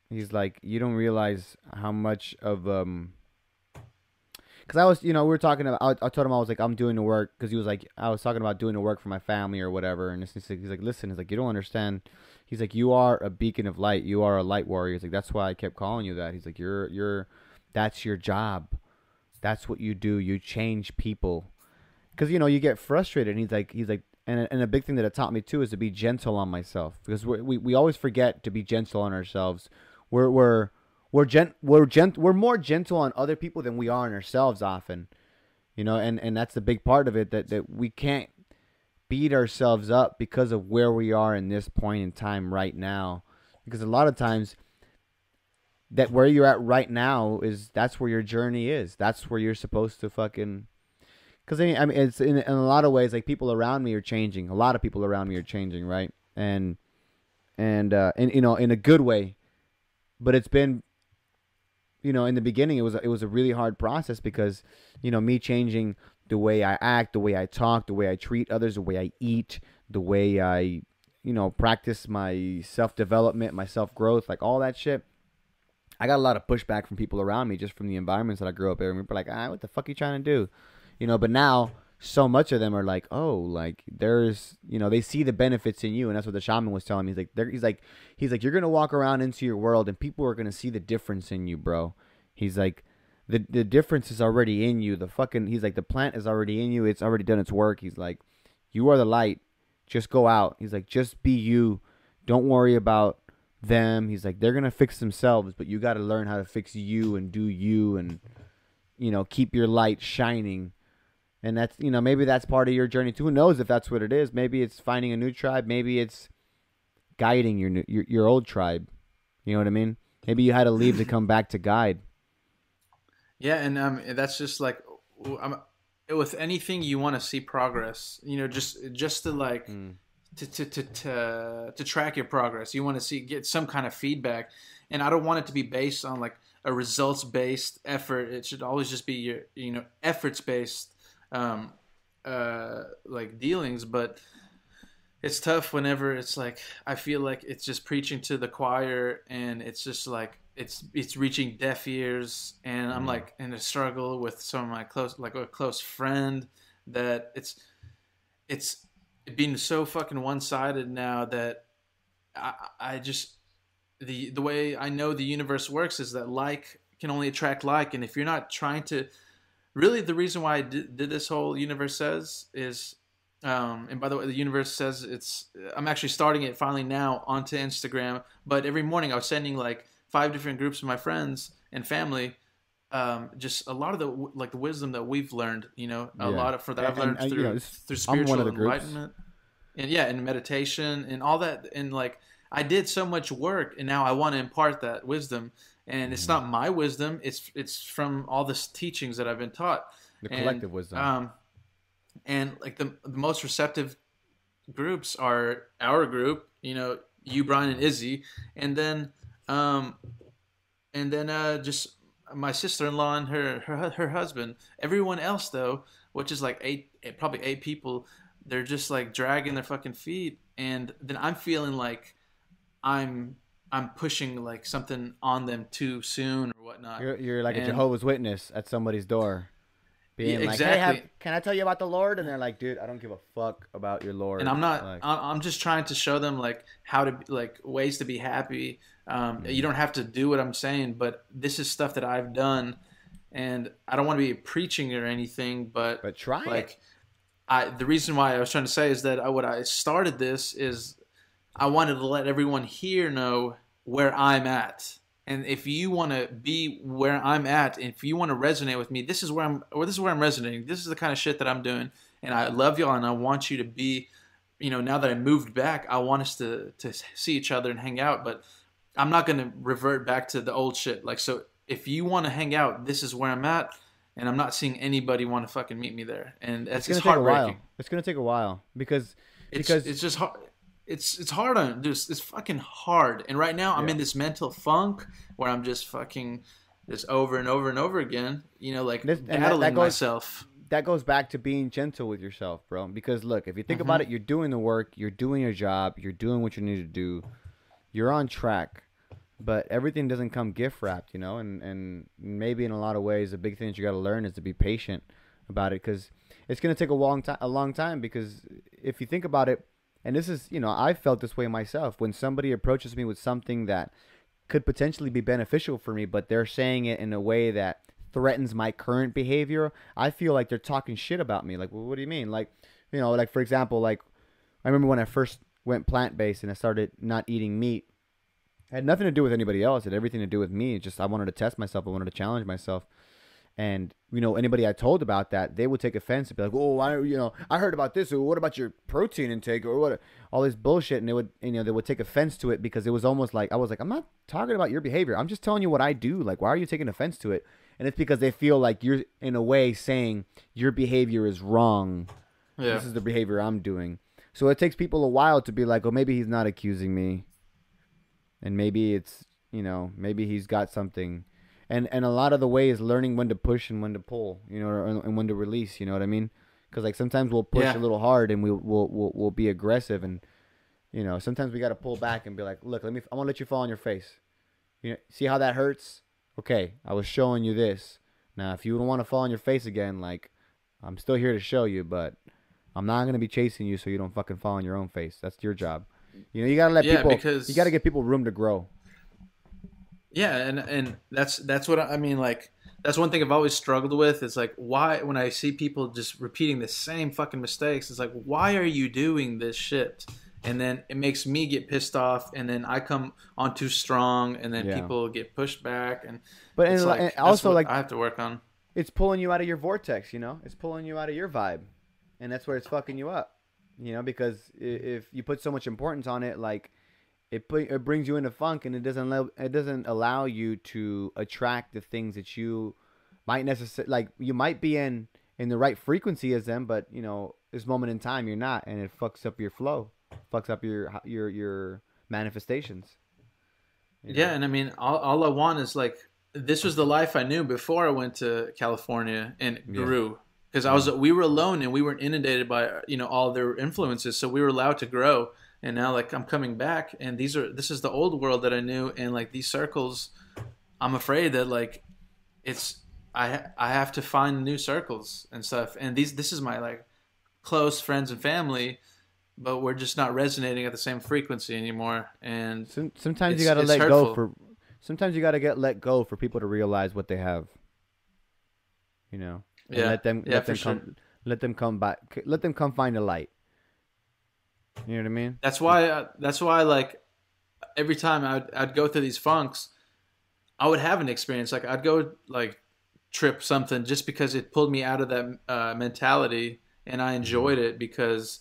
he's like, you don't realize how much of because I was, we were talking about. I told him I was like, I'm doing the work, because he was like, I was talking about doing the work for my family or whatever, and he's like, listen, he's like, you don't understand. He's like, you are a beacon of light. You are a light warrior. He's like, that's why I kept calling you that. He's like, that's your job. That's what you do. You change people, because you get frustrated. And he's like, and a big thing that it taught me too is to be gentle on myself, because we always forget to be gentle on ourselves. We're more gentle on other people than we are on ourselves often, and that's the big part of it, that we can't beat ourselves up because of where we are in this point in time right now, because a lot of times that where you're at right now that's where your journey is. That's where you're supposed to fucking, because I mean it's in a lot of ways, like people around me are changing. A lot of people around me are changing, right? And in a good way, but it's been, in the beginning, it was a really hard process, because, me changing the way I act, the way I talk, the way I treat others, the way I eat, the way I, practice my self-development, my self-growth, like all that shit. I got a lot of pushback from people around me just from the environments that I grew up in. People are like, what the fuck are you trying to do? But now so much of them are like, oh, like there's, they see the benefits in you. And that's what the shaman was telling me. He's like, you're going to walk around into your world and people are going to see the difference in you, bro. He's like, the difference is already in you. He's like, the plant is already in you. It's already done its work. He's like, you are the light. Just go out. He's like, just be you. Don't worry about them. He's like, they're going to fix themselves, but you got to learn how to fix you and do you and, keep your light shining. And that's, maybe that's part of your journey too. Who knows if that's what it is? Maybe it's finding a new tribe. Maybe it's guiding your old tribe. You know what I mean? Maybe you had to leave to come back to guide. Yeah, and that's just like, with anything you want to see progress. Just to like to track your progress. You want to get some kind of feedback, and I don't want it to be based on like a results based effort. It should always just be your efforts based like dealings. But it's tough whenever it's like I feel like it's just preaching to the choir, and it's just like it's reaching deaf ears, and I'm like in a struggle with some of my a close friend that it's being so fucking one sided now that I just the way I know the universe works is that like can only attract like, and if you're not trying to really, the reason why I did this whole universe says is, and by the way, the universe says I'm actually starting it finally now onto Instagram, but every morning I was sending like 5 different groups of my friends and family, just a lot of the wisdom that we've learned, a lot of that I've learned through spiritual enlightenment, and meditation and all that, and like I did so much work, and now I want to impart that wisdom. And it's not my wisdom; it's from all the teachings that I've been taught, the collective wisdom. And like the most receptive groups are our group, you, Brian, and Izzy, and then just my sister-in-law and her husband. Everyone else, though, which is like probably 8 people, they're just like dragging their fucking feet, and then I'm feeling like I'm pushing like something on them too soon or whatnot. You're like a Jehovah's Witness at somebody's door, being like, exactly. "Hey, can I tell you about the Lord?" And they're like, "Dude, I don't give a fuck about your Lord." And I'm not. Like, I'm just trying to show them like how to like ways to be happy. You don't have to do what I'm saying, but this is stuff that I've done, and I don't want to be preaching or anything. But try like, the reason why I was trying to say is that what I started this is I wanted to let everyone here know where I'm at. And if you want to be where I'm at, and if you want to resonate with me, this is where I'm resonating. This is the kind of shit that I'm doing. And I love y'all, and I want you to be, now that I moved back, I want us to see each other and hang out. But I'm not going to revert back to the old shit. Like, so if you want to hang out, this is where I'm at. And I'm not seeing anybody want to fucking meet me there. And it's heartbreaking. It's going to take a while because it's just hard. It's hard on just it's fucking hard. And right now I'm in this mental funk where I'm just fucking this over and over and over again, battling myself. That goes back to being gentle with yourself, bro. Because look, if you think about it, you're doing the work, you're doing your job, you're doing what you need to do, you're on track. But everything doesn't come gift wrapped, and maybe in a lot of ways, the big thing that you got to learn is to be patient about it, because it's gonna take a long time. Because if you think about it. And this is, I felt this way myself. When somebody approaches me with something that could potentially be beneficial for me, but they're saying it in a way that threatens my current behavior, I feel like they're talking shit about me. Like, well, what do you mean? Like, like for example, like I remember when I first went plant-based and I started not eating meat. It had nothing to do with anybody else. It had everything to do with me. It's just I wanted to test myself. I wanted to challenge myself. And, anybody I told about that, they would take offense and be like, oh, I heard about this. Or what about your protein intake or what? All this bullshit. And they would take offense to it because it was almost like, I was like, I'm not talking about your behavior. I'm just telling you what I do. Like, why are you taking offense to it? And it's because they feel like you're in a way saying your behavior is wrong. Yeah. This is the behavior I'm doing. So it takes people a while to be like, oh, maybe he's not accusing me. And maybe it's, maybe he's got something. And a lot of the way is learning when to push and when to pull, and when to release. You know what I mean? Because like sometimes we'll push a little hard and we'll be aggressive, and sometimes we got to pull back and be like, look, I'm gonna let you fall on your face. You know, see how that hurts? Okay, I was showing you this. Now, if you don't want to fall on your face again, like, I'm still here to show you, but I'm not gonna be chasing you so you don't fucking fall on your own face. That's your job. You know, you gotta let Yeah, people. You gotta because give people room to grow. yeah, and that's what I mean. Like that's one thing I've always struggled with. Is like why when I see people just repeating the same fucking mistakes, it's like why are you doing this shit? And then it makes me get pissed off, and then I come on too strong, and then Yeah. people get pushed back, and But it's and like that's also what like I have to work on. it's pulling you out of your vortex. You know, it's pulling you out of your vibe, and that's where it's fucking you up. You know, because if you put so much importance on it, like it brings you into funk, and it doesn't allow you to attract the things that you might necessarily like. You might be in the right frequency as them, but you know, this moment in time you're not, and it fucks up your flow, fucks up your manifestations. You Yeah, know. and I mean, all I want is like this was the life I knew before I went to California and Yeah. grew because I Yeah. was we were alone and we weren't inundated by all their influences, so we were allowed to grow. And now like I'm coming back, and this is the old world that I knew, and like these circles, I'm afraid that like it's I have to find new circles and stuff, and this is my like close friends and family, but we're just not resonating at the same frequency anymore, and Sometimes you it's gotta it's let go hurtful. for. Sometimes you gotta get let go for people to realize what they have. You know, and Yeah, yeah, let for them sure. come let them come back. Let them come find the light. You know what I mean? That's why like every time I'd go through these funks, I would have an experience. Like I'd go like trip something just because it pulled me out of that mentality, and I Hmm. enjoyed it because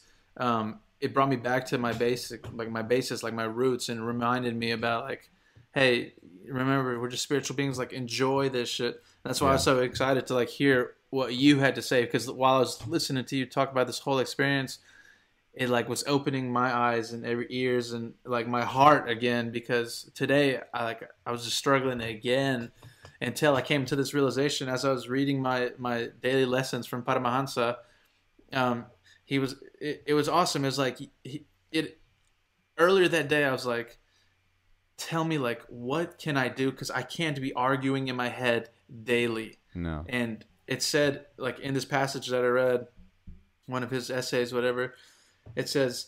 it brought me back to my basis, like my roots, and reminded me about like, hey, remember we're just spiritual beings. Like enjoy this shit. That's why I Yeah. was so excited to like hear what you had to say because while I was listening to you talk about this whole experience, it like was opening my eyes and every ears and like my heart again because today I was just struggling again until I came to this realization as I was reading my daily lessons from Paramahansa. Um, it was awesome. It was like it earlier that day I was like, tell me like what can I do because I can't be arguing in my head daily. No. And it said like in this passage that I read, one of his essays, whatever, it says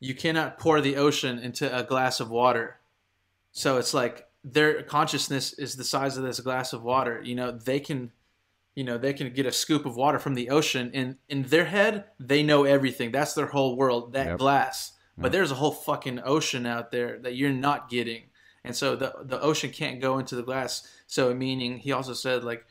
you cannot pour the ocean into a glass of water. So it's like their consciousness is the size of this glass of water. They can get a scoop of water from the ocean, and in their head they know everything. That's their whole world, that Yep. glass. But Yep. there's a whole fucking ocean out there that you're not getting. And so the ocean can't go into the glass. So meaning he also said like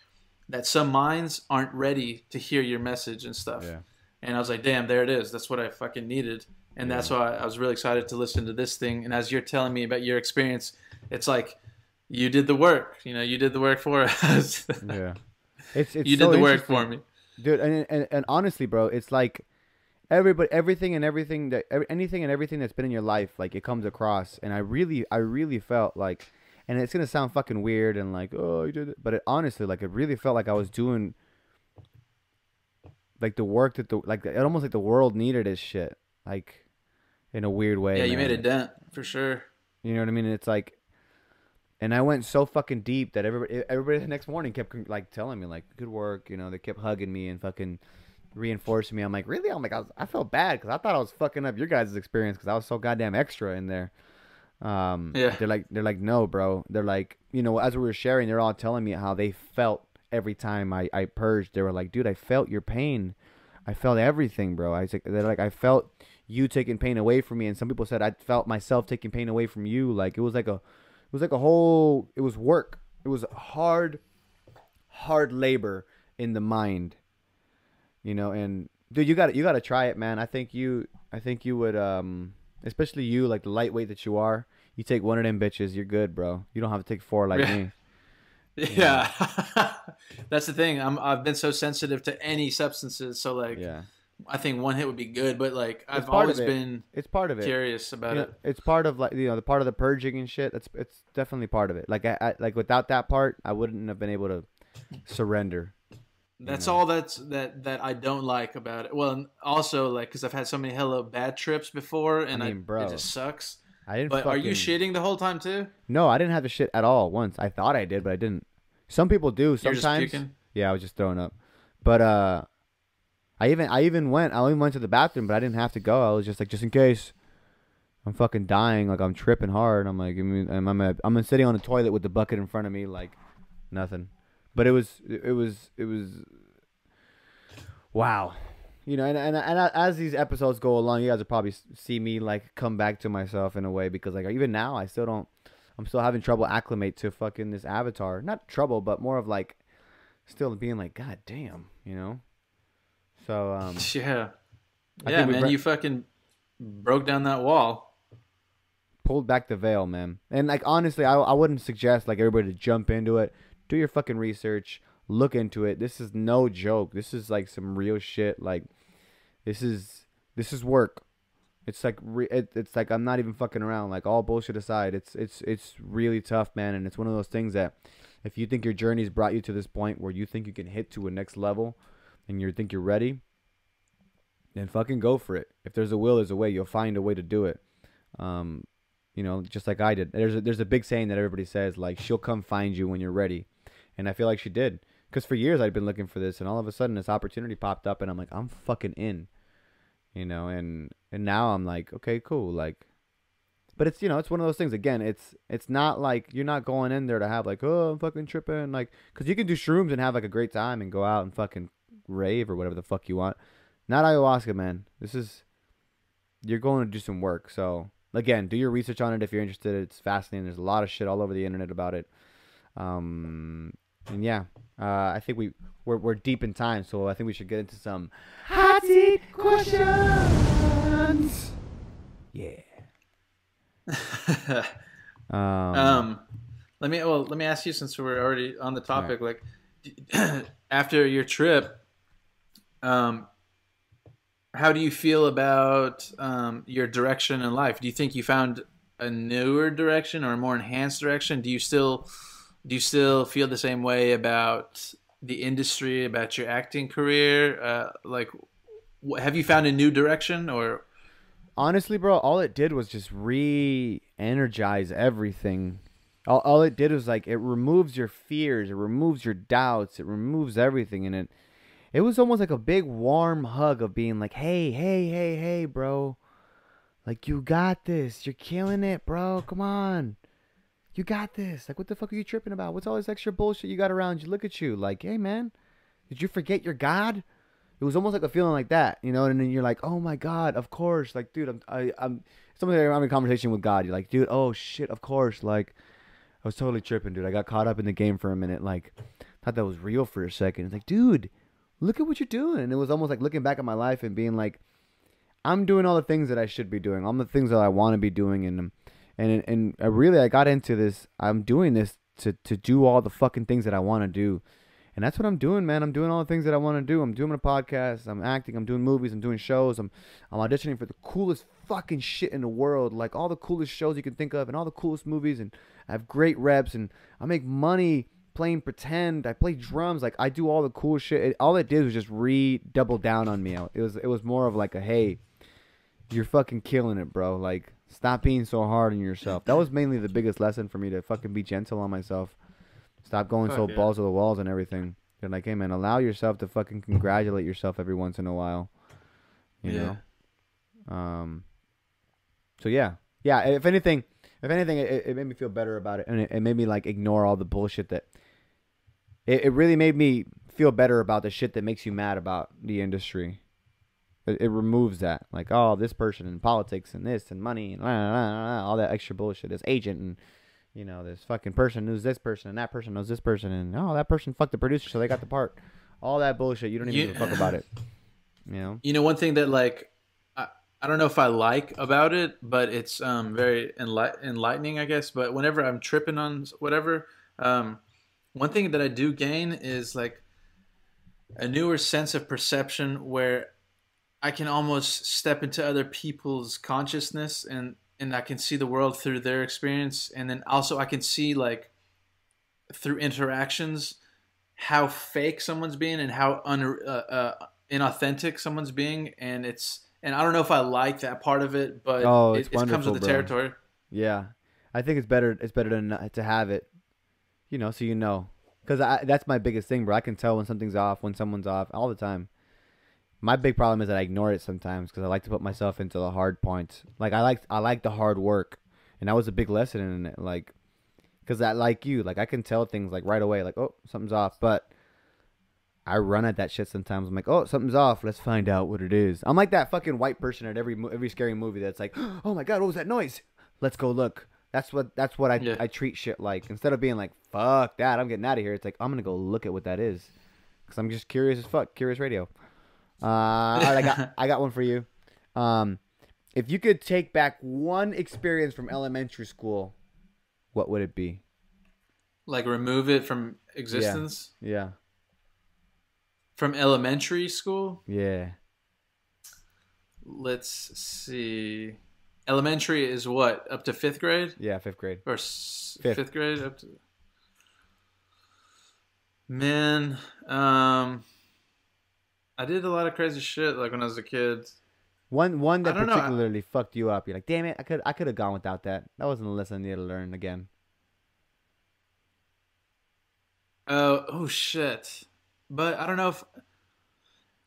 that some minds aren't ready to hear your message and stuff. Yeah. And I was like, damn, there it is. That's what I fucking needed. And Yeah. that's why I was really excited to listen to this thing. And as you're telling me about your experience, it's like you did the work. You did the work for us. Yeah. It's You did so the work for interesting, me. dude. And honestly, bro, it's like everything and everything anything and everything that's been in your life, like it comes across. And I really felt like, and it's gonna sound fucking weird and like, oh, you did it, but it honestly, like, it really felt like I was doing like the work that it almost like the world needed this shit, like in a weird way, Yeah, you made a man. dent for sure. You know what I mean? And it's like, and I went so fucking deep that everybody the next morning kept like telling me like, good work. You know, they kept hugging me and fucking reinforcing me. I'm like, really? I'm like, I felt bad because I thought I was fucking up your guys' experience because I was so goddamn extra in there. Yeah, They're like, no, bro. They're like, as we were sharing, they're all telling me how they felt every time I purged. They were like, dude, I felt your pain. I felt everything, bro. They're like, I felt you taking pain away from me. And some people said I felt myself taking pain away from you. Like it was like a whole, it was work. It was hard labor in the mind, and dude, you got to try it, man. I think you would, especially you, like the lightweight that you are. You take one of them bitches, you're good, bro. You don't have to take four like yeah, me. You know. yeah. That's the thing. I've been so sensitive to any substances, so like Yeah. I think one hit would be good. But like It's I've part of always it. been It's part of it. curious about it. It's part of, like, the part of the purging and shit. It's definitely part of it. Like like without that part, I wouldn't have been able to surrender. You That's know. all that I don't like about it. Well, and also like because I've had so many hella bad trips before, I and mean, it bro, just sucks. I didn't But are you fucking. shitting the whole time too? No, I didn't have the shit at all once. I thought I did, but I didn't. Some people do You're just sometimes. puking. Yeah, I was just throwing up. But I even went to the bathroom, but I didn't have to go. I was just like, just in case I'm fucking dying, like I'm tripping hard. I'm like, I'm sitting on the toilet with the bucket in front of me, like nothing. But it was wow. And as these episodes go along, you guys will probably see me like come back to myself in a way because like even now I still don't. I'm still having trouble acclimate to fucking this avatar. Not trouble, but more of like still being like, God damn, you know. So Yeah. I Yeah, think we man, you fucking broke down that wall. pulled back the veil, man. And like honestly, I wouldn't suggest like everybody to jump into it. Do your fucking research. Look into it. This is no joke. This is like some real shit. Like this is work. It's like it's like I'm not even fucking around. Like all bullshit aside, it's really tough, man. And it's one of those things that if you think your journey's brought you to this point where you think you can hit to a next level, and you think you're ready, then fucking go for it. If there's a will, there's a way. You'll find a way to do it. Um, just like I did. There's a big saying that everybody says, like, she'll come find you when you're ready. And I feel like she did. Because for years I'd been looking for this, and all of a sudden this opportunity popped up, and I'm like, I'm fucking in. And now I'm like, okay, cool. Like, but it's one of those things. Again, it's not like you're not going in there to have like, oh, I'm fucking tripping. Like, because you can do shrooms and have like a great time and go out and fucking rave or whatever the fuck you want. Not ayahuasca, man. You're going to do some work. So again, do your research on it if you're interested. It's fascinating. There's a lot of shit all over the internet about it. And yeah, I think we're deep in time, so I think we should get into some hot seat questions. Yeah. Um. Let me ask you, since we're already on the topic, like after your trip, how do you feel about your direction in life? Do you think you found a newer direction or a more enhanced direction? Do you still feel the same way about the industry, about your acting career? Have you found a new direction or? Honestly, bro, all it did was just re-energize everything. All it did was like it removes your fears, it removes your doubts, it removes everything, and it was almost like a big warm hug of being like, hey, hey, hey, hey, bro, like you got this, you're killing it, bro, come on, you got this. Like, what the fuck are you tripping about? What's all this extra bullshit you got around you? Look at you, like, hey, man, did you forget your God? It was almost like a feeling like that, and then you're like, oh my God, of course, like, dude, I'm somebody having a conversation with God. You're like, dude, oh shit, of course, like, I was totally tripping, dude. I got caught up in the game for a minute, like, thought that was real for a second. It's like, dude, look at what you're doing. And it was almost like looking back at my life and being like, I'm doing all the things that I should be doing, all the things that I want to be doing, and I got into this. I'm doing this to do all the fucking things that I want to do. And that's what I'm doing, man. I'm doing all the things that I want to do. I'm doing a podcast. I'm acting. I'm doing movies. I'm doing shows. I'm auditioning for the coolest fucking shit in the world. Like all the coolest shows you can think of and all the coolest movies. And I have great reps. And I make money playing pretend. I play drums. Like I do all the cool shit. All it did was just double down on me. It was more of like a, hey, you're fucking killing it, bro. Like stop being so hard on yourself. That was mainly the biggest lesson for me, to fucking be gentle on myself. Stop going so balls to the walls and everything. They're like, hey man, allow yourself to fucking congratulate yourself every once in a while. You know? So yeah. If anything, it made me feel better about it, and it made me like ignore all the bullshit that. It really made me feel better about the shit that makes you mad about the industry. It removes that, like, oh, this person in politics and this and money and all that extra bullshit. This agent and. This fucking person knows this person, and that person knows this person, and that person fucked the producer, so they got the part. All that bullshit. You don't even give a fuck about it. One thing that like I don't know if I like about it, but it's very enlightening, I guess. But whenever I'm tripping on whatever, one thing that I do gain is like a newer sense of perception where I can almost step into other people's consciousness and I can see the world through their experience. And then also I can see like through interactions how fake someone's being and how inauthentic someone's being. And I don't know if I like that part of it, but it comes with the territory. Yeah, I think it's better. It's better to have it, so because that's my biggest thing, bro. I can tell when something's off, when someone's off, all the time. My big problem is that I ignore it sometimes because I like to put myself into the hard points. Like I like the hard work, and that was a big lesson in it. Like, because I like you, like I can tell things like right away, like oh something's off, but I run at that shit sometimes. I'm like, oh, something's off. Let's find out what it is. I'm like that fucking white person at every scary movie that's like, oh my god, what was that noise? Let's go look. That's what Yeah. I treat shit like. Instead of being like, fuck that, I'm getting out of here. It's like I'm gonna go look at what that is, because I'm just curious as fuck. Curious radio. All right, I got one for you. If you could take back one experience from elementary school, what would it be? Like remove it from Yeah. existence Yeah. from elementary school. Yeah. Let's see. Elementary is what, up to fifth grade Yeah. Fifth grade. or Fifth. fifth grade up to. Man, I did a lot of crazy shit like when I was a kid. One I that don't know. particularly fucked you up. You're like, damn it, I could have gone without that. That wasn't a lesson I needed to learn again. Oh shit. But I don't know if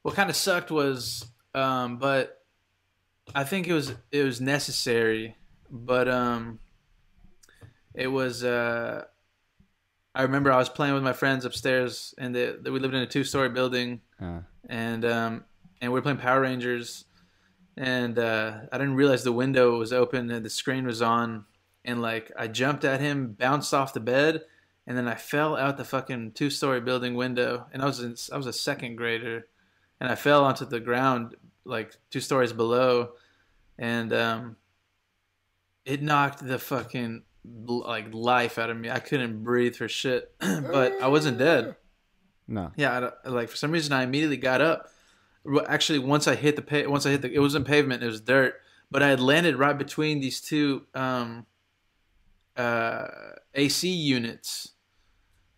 what kind of sucked was but I think it was necessary, but it was I remember I was playing with my friends upstairs, and we lived in a 2-story building, Uh, and we were playing Power Rangers, and I didn't realize the window was open and the screen was on, and like I jumped at him, bounced off the bed, and then I fell out the fucking 2-story building window, and I was a second grader, and I fell onto the ground like 2 stories below, and it knocked the fucking like life out of me. I couldn't breathe for shit, but I wasn't dead. no. Yeah, like for some reason I immediately got up. Actually, once I hit the, it wasn't pavement, it was dirt. But I had landed right between these two AC units.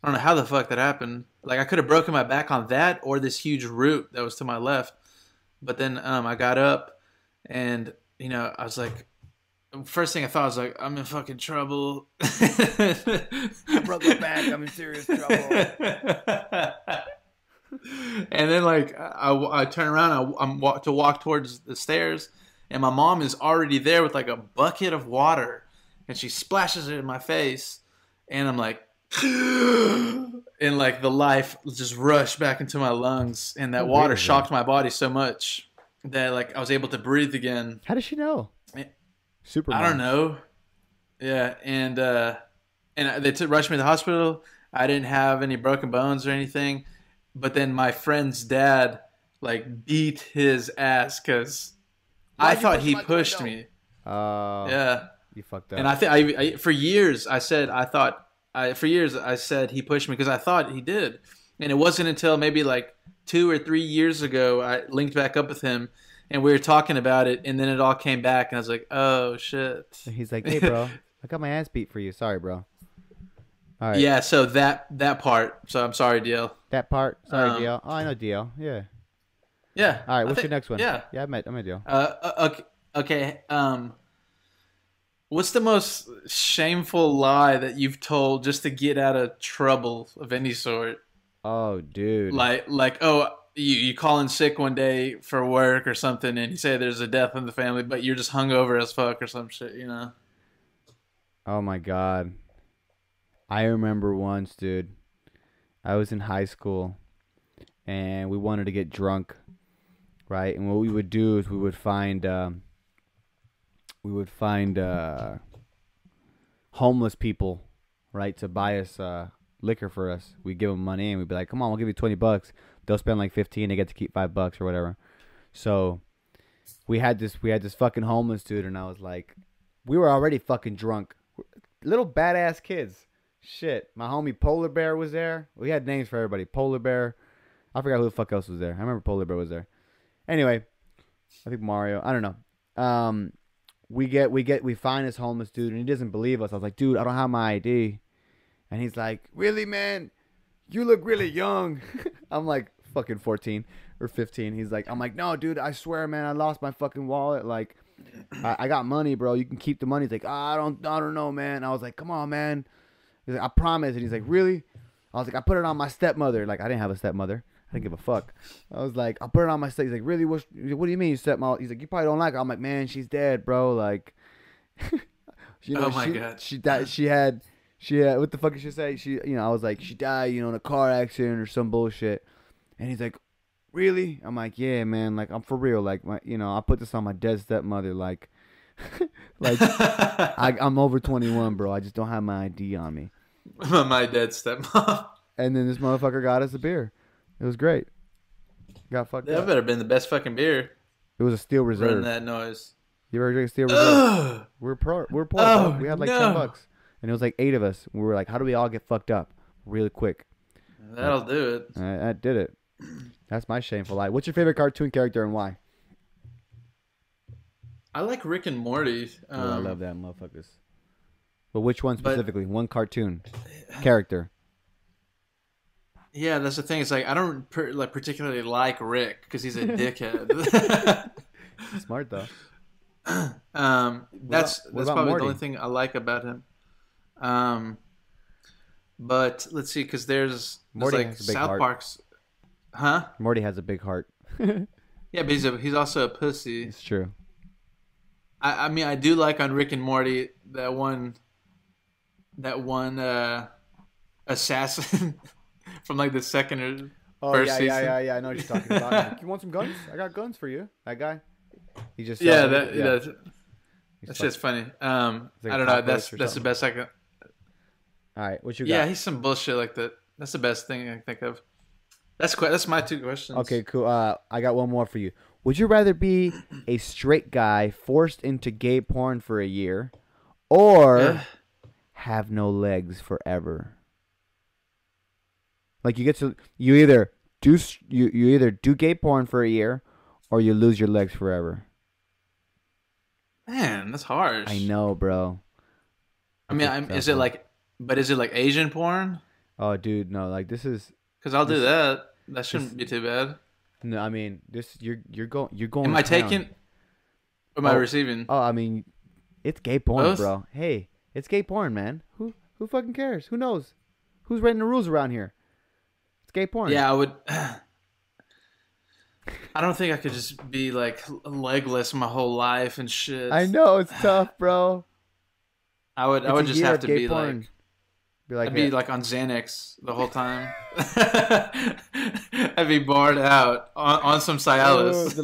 I don't know how the fuck that happened. Like I could have broken my back on that or this huge root that was to my left. But then I got up, and I was like, first thing I thought was like, I'm in fucking trouble. I broke my back. I'm in serious trouble. And then like I turn around, I'm to walk towards the stairs, and my mom is already there with like a bucket of water, and she splashes it in my face, and I'm like, and like the life just rushed back into my lungs, and that How water weird is that? shocked my body so much that like I was able to breathe again. How does she know? Super. I don't know. Yeah, and they rushed me to the hospital. I didn't have any broken bones or anything, but then my friend's dad like beat his ass because I thought he pushed me. Yeah, you fucked up. and I think I for years I said he pushed me because I thought he did, and it wasn't until maybe like 2 or 3 years ago I linked back up with him. And we were talking about it, and then it all came back, and I was like, "Oh shit!" He's like, "Hey, bro, I got my ass beat for you. Sorry, bro." All right. Yeah. So that part. So I'm sorry, DL. That part. Sorry, DL. Oh, I know DL. Yeah. Yeah. All right. What's your next one? Yeah. Yeah, I met DL. Okay. What's the most shameful lie that you've told just to get out of trouble of any sort? Oh, dude. Like oh. You call in sick one day for work or something, and you say there's a death in the family, but you're just hungover as fuck or some shit, Oh my god. I remember once, dude. I was in high school, and we wanted to get drunk, right? And what we would do is we would find homeless people, right, to buy us liquor for us. We'd give them money, and we'd be like, "Come on, we'll give you $20." They'll spend like 15. They get to keep $5 or whatever. So we had this fucking homeless dude, and I was like, we were already fucking drunk, little badass kids. Shit, my homie Polar Bear was there. We had names for everybody. Polar Bear. I forgot who the fuck else was there. I remember Polar Bear was there. Anyway, I think Mario. I don't know. We find this homeless dude, and he doesn't believe us. I was like, dude, I don't have my ID, and he's like, really, man? You look really young. I'm like, fucking 14 or 15. I'm like, no, dude, I swear, man, I lost my fucking wallet. Like, I got money, bro. You can keep the money. He's like, I don't know, man. I was like, come on, man. He's like, I promise. And he's like, really? I was like, I put it on my stepmother. Like, I didn't have a stepmother. I didn't give a fuck. I was like, I put it on my step. He's like, really? What do you mean, you stepmother? He's like, you probably don't like her. I'm like, man, she's dead, bro. Like, Oh my God. She died. She had. What the fuck did she say? I was like, she died, in a car accident or some bullshit. And he's like, really? I'm like, yeah, man. Like, I'm for real. Like, I put this on my dead stepmother. Like, I'm over 21, bro. I just don't have my ID on me. My dead stepmom. And then this motherfucker got us a beer. It was great. Got fucked That up. better have been the best fucking beer. It was a Steel Reserve. Running that noise. You ever drink a Steel Reserve? We're poor. Bro. We had like $10, and it was like 8 of us. We were like, how do we all get fucked up really quick? That'll do it. I did it. That's my shameful lie. What's your favorite cartoon character and why? I like Rick and Morty. I love that motherfuckers. But which one specifically? One cartoon character. Yeah, that's the thing. It's like I don't particularly like Rick because he's a dickhead. Smart though. That's probably Morty? the only thing I like about him. But let's see, because there's Morty like has a big South heart. Park's, huh? Morty has a big heart. Yeah, but he's also a pussy. It's true. I mean, I do like on Rick and Morty that one assassin from like the second or first season. Yeah. I know what you're talking about. Like, you want some guns? I got guns for you. That guy. He just That's just funny. I don't know. That's the best I can. All right, what you got? Yeah, he's some bullshit like that. That's the best thing I can think of. That's my 2 questions. Okay, cool. I got one more for you. Would you rather be a straight guy forced into gay porn for a year, or have no legs forever? Like you either do gay porn for a year, or you lose your legs forever. Man, that's harsh. I know, bro. I mean, is it like Asian porn? Oh, dude, no. Like this is because I'll do that. That shouldn't be too bad. No, I mean this. You're going. Am I taking? Or am I receiving? Oh, I mean, it's gay porn, Both? bro. Hey, it's gay porn, man. Who fucking cares? Who knows? Who's writing the rules around here? It's gay porn. Yeah, I would. I don't think I could just be like legless my whole life and shit. I know it's tough, bro. I would just have to be porn. like. I'd be like on Xanax the whole time. I'd be bored out on some Cialis.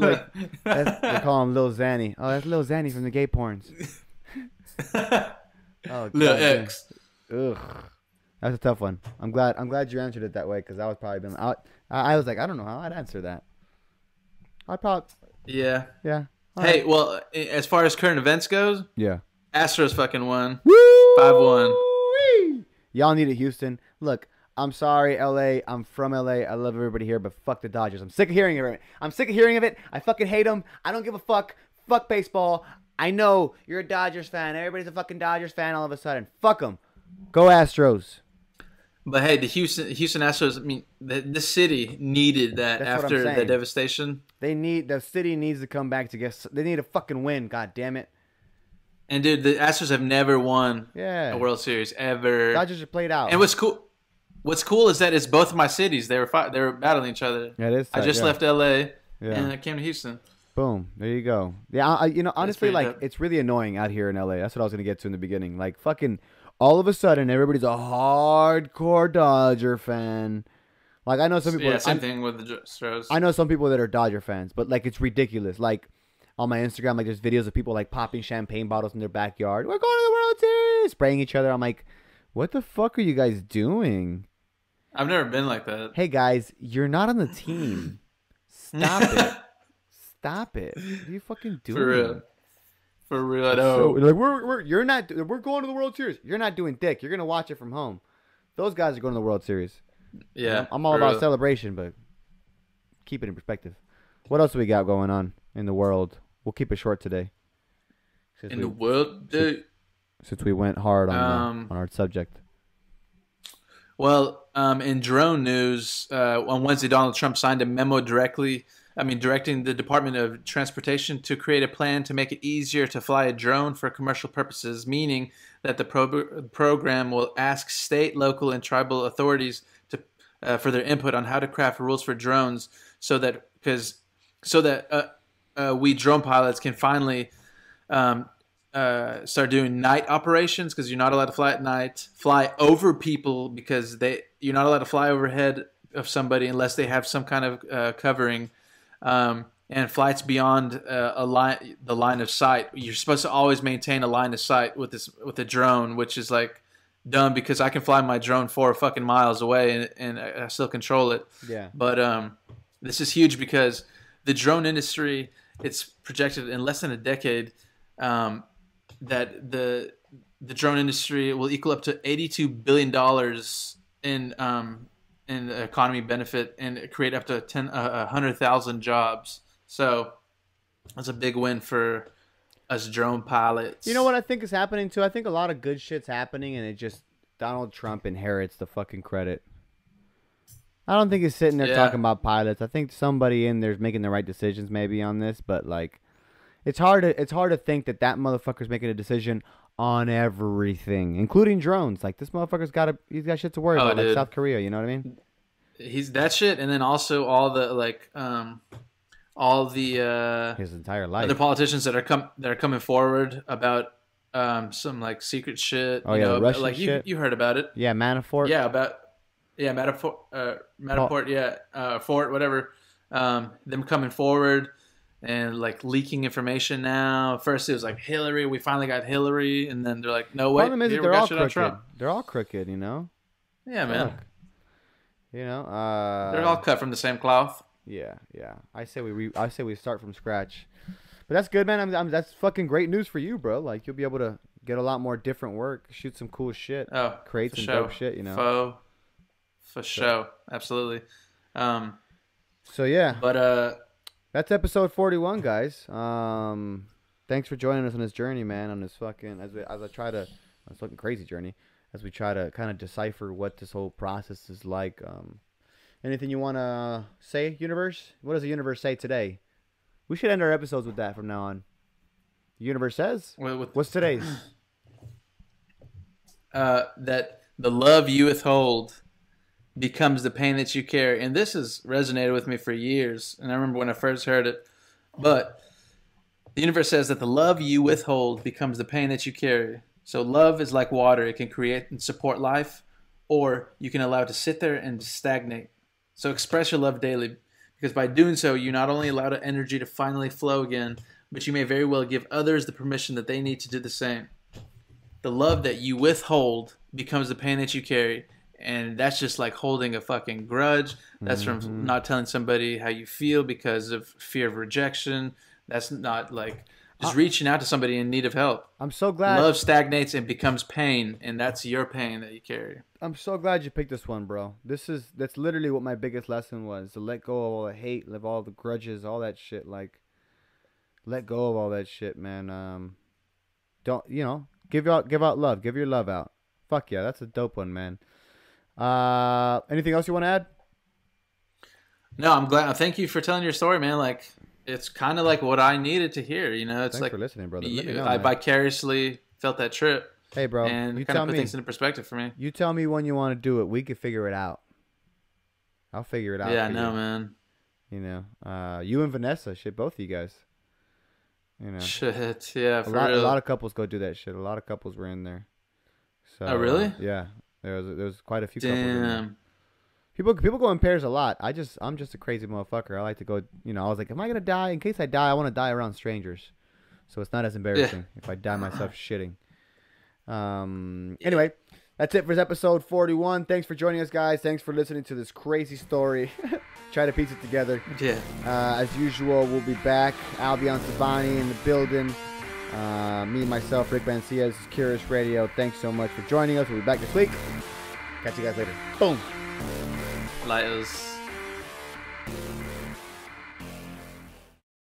They call him Lil Xanny. Oh, that's Lil Xanny from the gay porns. Oh, Lil X. Ugh, that's a tough one. I'm glad you answered it that way because I was probably been. I was like, I don't know how I'd answer that. I'd probably. Yeah. Yeah. Hey, well, as far as current events goes, yeah, Astros fucking won. Woo! 5-1. Y'all need it, Houston. Look, I'm sorry, LA. I'm from LA. I love everybody here, but fuck the Dodgers. I'm sick of hearing of it. I fucking hate them. I don't give a fuck. Fuck baseball. I know you're a Dodgers fan. Everybody's a fucking Dodgers fan all of a sudden. Fuck them. Go Astros. But hey, the Houston Astros. I mean, this city needed that. That's what I'm after the saying. devastation. The city needs to come back to get. They need a fucking win. God damn it. And dude, the Astros have never won a World Series ever. Dodgers are played out. And what's cool is that it's both of my cities. They were battling each other. Yeah, it is. I just left LA and I came to Houston. Boom. There you go. Yeah, honestly, like it's really annoying out here in LA. That's what I was gonna get to in the beginning. Like fucking, all of a sudden, everybody's a hardcore Dodger fan. Like I know some people. Yeah, same thing with the Astros. I know some people that are Dodger fans, but like it's ridiculous. Like on my Instagram, like there's videos of people like popping champagne bottles in their backyard. We're going to the World Series, spraying each other. I'm like, what the fuck are you guys doing? I've never been like that. Hey guys, you're not on the team. Stop it. Stop it. What are you fucking doing? For real, I know. So, like we're going to the World Series. You're not doing dick. You're gonna watch it from home. Those guys are going to the World Series. Yeah, I'm all about celebration, but keep it in perspective. What else do we got going on in the world? We'll keep it short today. The world, dude. Since we went hard on our subject. Well, in drone news, on Wednesday, Donald Trump signed a memo directly directing the Department of Transportation to create a plan to make it easier to fly a drone for commercial purposes, meaning that the program will ask state, local, and tribal authorities to for their input on how to craft rules for drones, so that we drone pilots can finally start doing night operations, because you're not allowed to fly at night, fly over people because you're not allowed to fly overhead of somebody unless they have some kind of covering, and flights beyond the line of sight. You're supposed to always maintain a line of sight with a drone, which is like dumb, because I can fly my drone 4 fucking miles away and I still control it. Yeah. But this is huge because the drone industry, it's projected in less than a decade that the drone industry will equal up to $82 billion in economy benefit and create up to 100,000 jobs. So that's a big win for us drone pilots. You know what I think is happening too? I think a lot of good shit's happening, and it just Donald Trump inherits the fucking credit. I don't think he's sitting there talking about pilots. I think somebody in there's making the right decisions maybe on this, but like, it's hard to think that motherfucker's making a decision on everything, including drones. Like, this motherfucker's he's got shit to worry about, like South Korea. You know what I mean? He's that shit, and then also all the his entire life. Other politicians that are coming forward about some like secret shit. Oh yeah, Russian like shit. You heard about it? Yeah, Manafort. Manafort. Fort, whatever. Them coming forward and like leaking information now. First it was like Hillary. We finally got Hillary, and then they're like, no wait. Problem is that they're all crooked. They're all crooked, you know. Yeah, man. Fuck. You know, they're all cut from the same cloth. Yeah. I say we start from scratch, but that's good, man. That's fucking great news for you, bro. Like, you'll be able to get a lot more different work, shoot some cool shit, create some dope shit, you know. For sure, absolutely. So yeah, but that's episode 41, guys. Thanks for joining us on this journey, man. On this fucking this fucking crazy journey, as we try to kind of decipher what this whole process is like. Anything you want to say, universe? What does the universe say today? We should end our episodes with that from now on. The universe says, what's today's? That the love you withhold becomes the pain that you carry. And this has resonated with me for years. And I remember when I first heard it. But the universe says that the love you withhold becomes the pain that you carry. So love is like water. It can create and support life, or you can allow it to sit there and stagnate. So express your love daily, because by doing so, you not only allow the energy to finally flow again, but you may very well give others the permission that they need to do the same. The love that you withhold becomes the pain that you carry. And that's just like holding a fucking grudge. That's from not telling somebody how you feel because of fear of rejection. That's not like just reaching out to somebody in need of help. I'm so glad. Love stagnates and becomes pain, and that's your pain that you carry. I'm so glad you picked this one, bro. That's literally what my biggest lesson was: to let go of all the hate, live all the grudges, all that shit. Like, let go of all that shit, man. Don't give out love, give your love out. Fuck yeah, that's a dope one, man. Anything else you want to add? No, I'm glad. Thank you for telling your story, man. Like, it's kind of like what I needed to hear. You know, it's Thanks like for listening, brother. I vicariously felt that trip. Hey, bro, and you kind tell of put me things into perspective for me. You tell me when you want to do it. We can figure it out. I'll figure it out. Yeah, I know, man. You know, you and Vanessa, shit, both of you guys. You know, shit, yeah, for real. A lot of couples go do that shit. A lot of couples were in there. So, oh, really? Yeah, there was quite a few couples in there. Damn. People go in pairs a lot. I'm just a crazy motherfucker. I like to go. You know, I was like, am I gonna die? In case I die, I want to die around strangers, so it's not as embarrassing if I die myself shitting. Anyway, that's it for episode 41. Thanks for joining us, guys. Thanks for listening to this crazy story. Try to piece it together. Yeah. As usual, we'll be back. Albion Savani in the building. Me, myself, Rick Bancia. This is Curious Radio. Thanks so much for joining us. We'll be back this week. Catch you guys later. Boom. Lighters.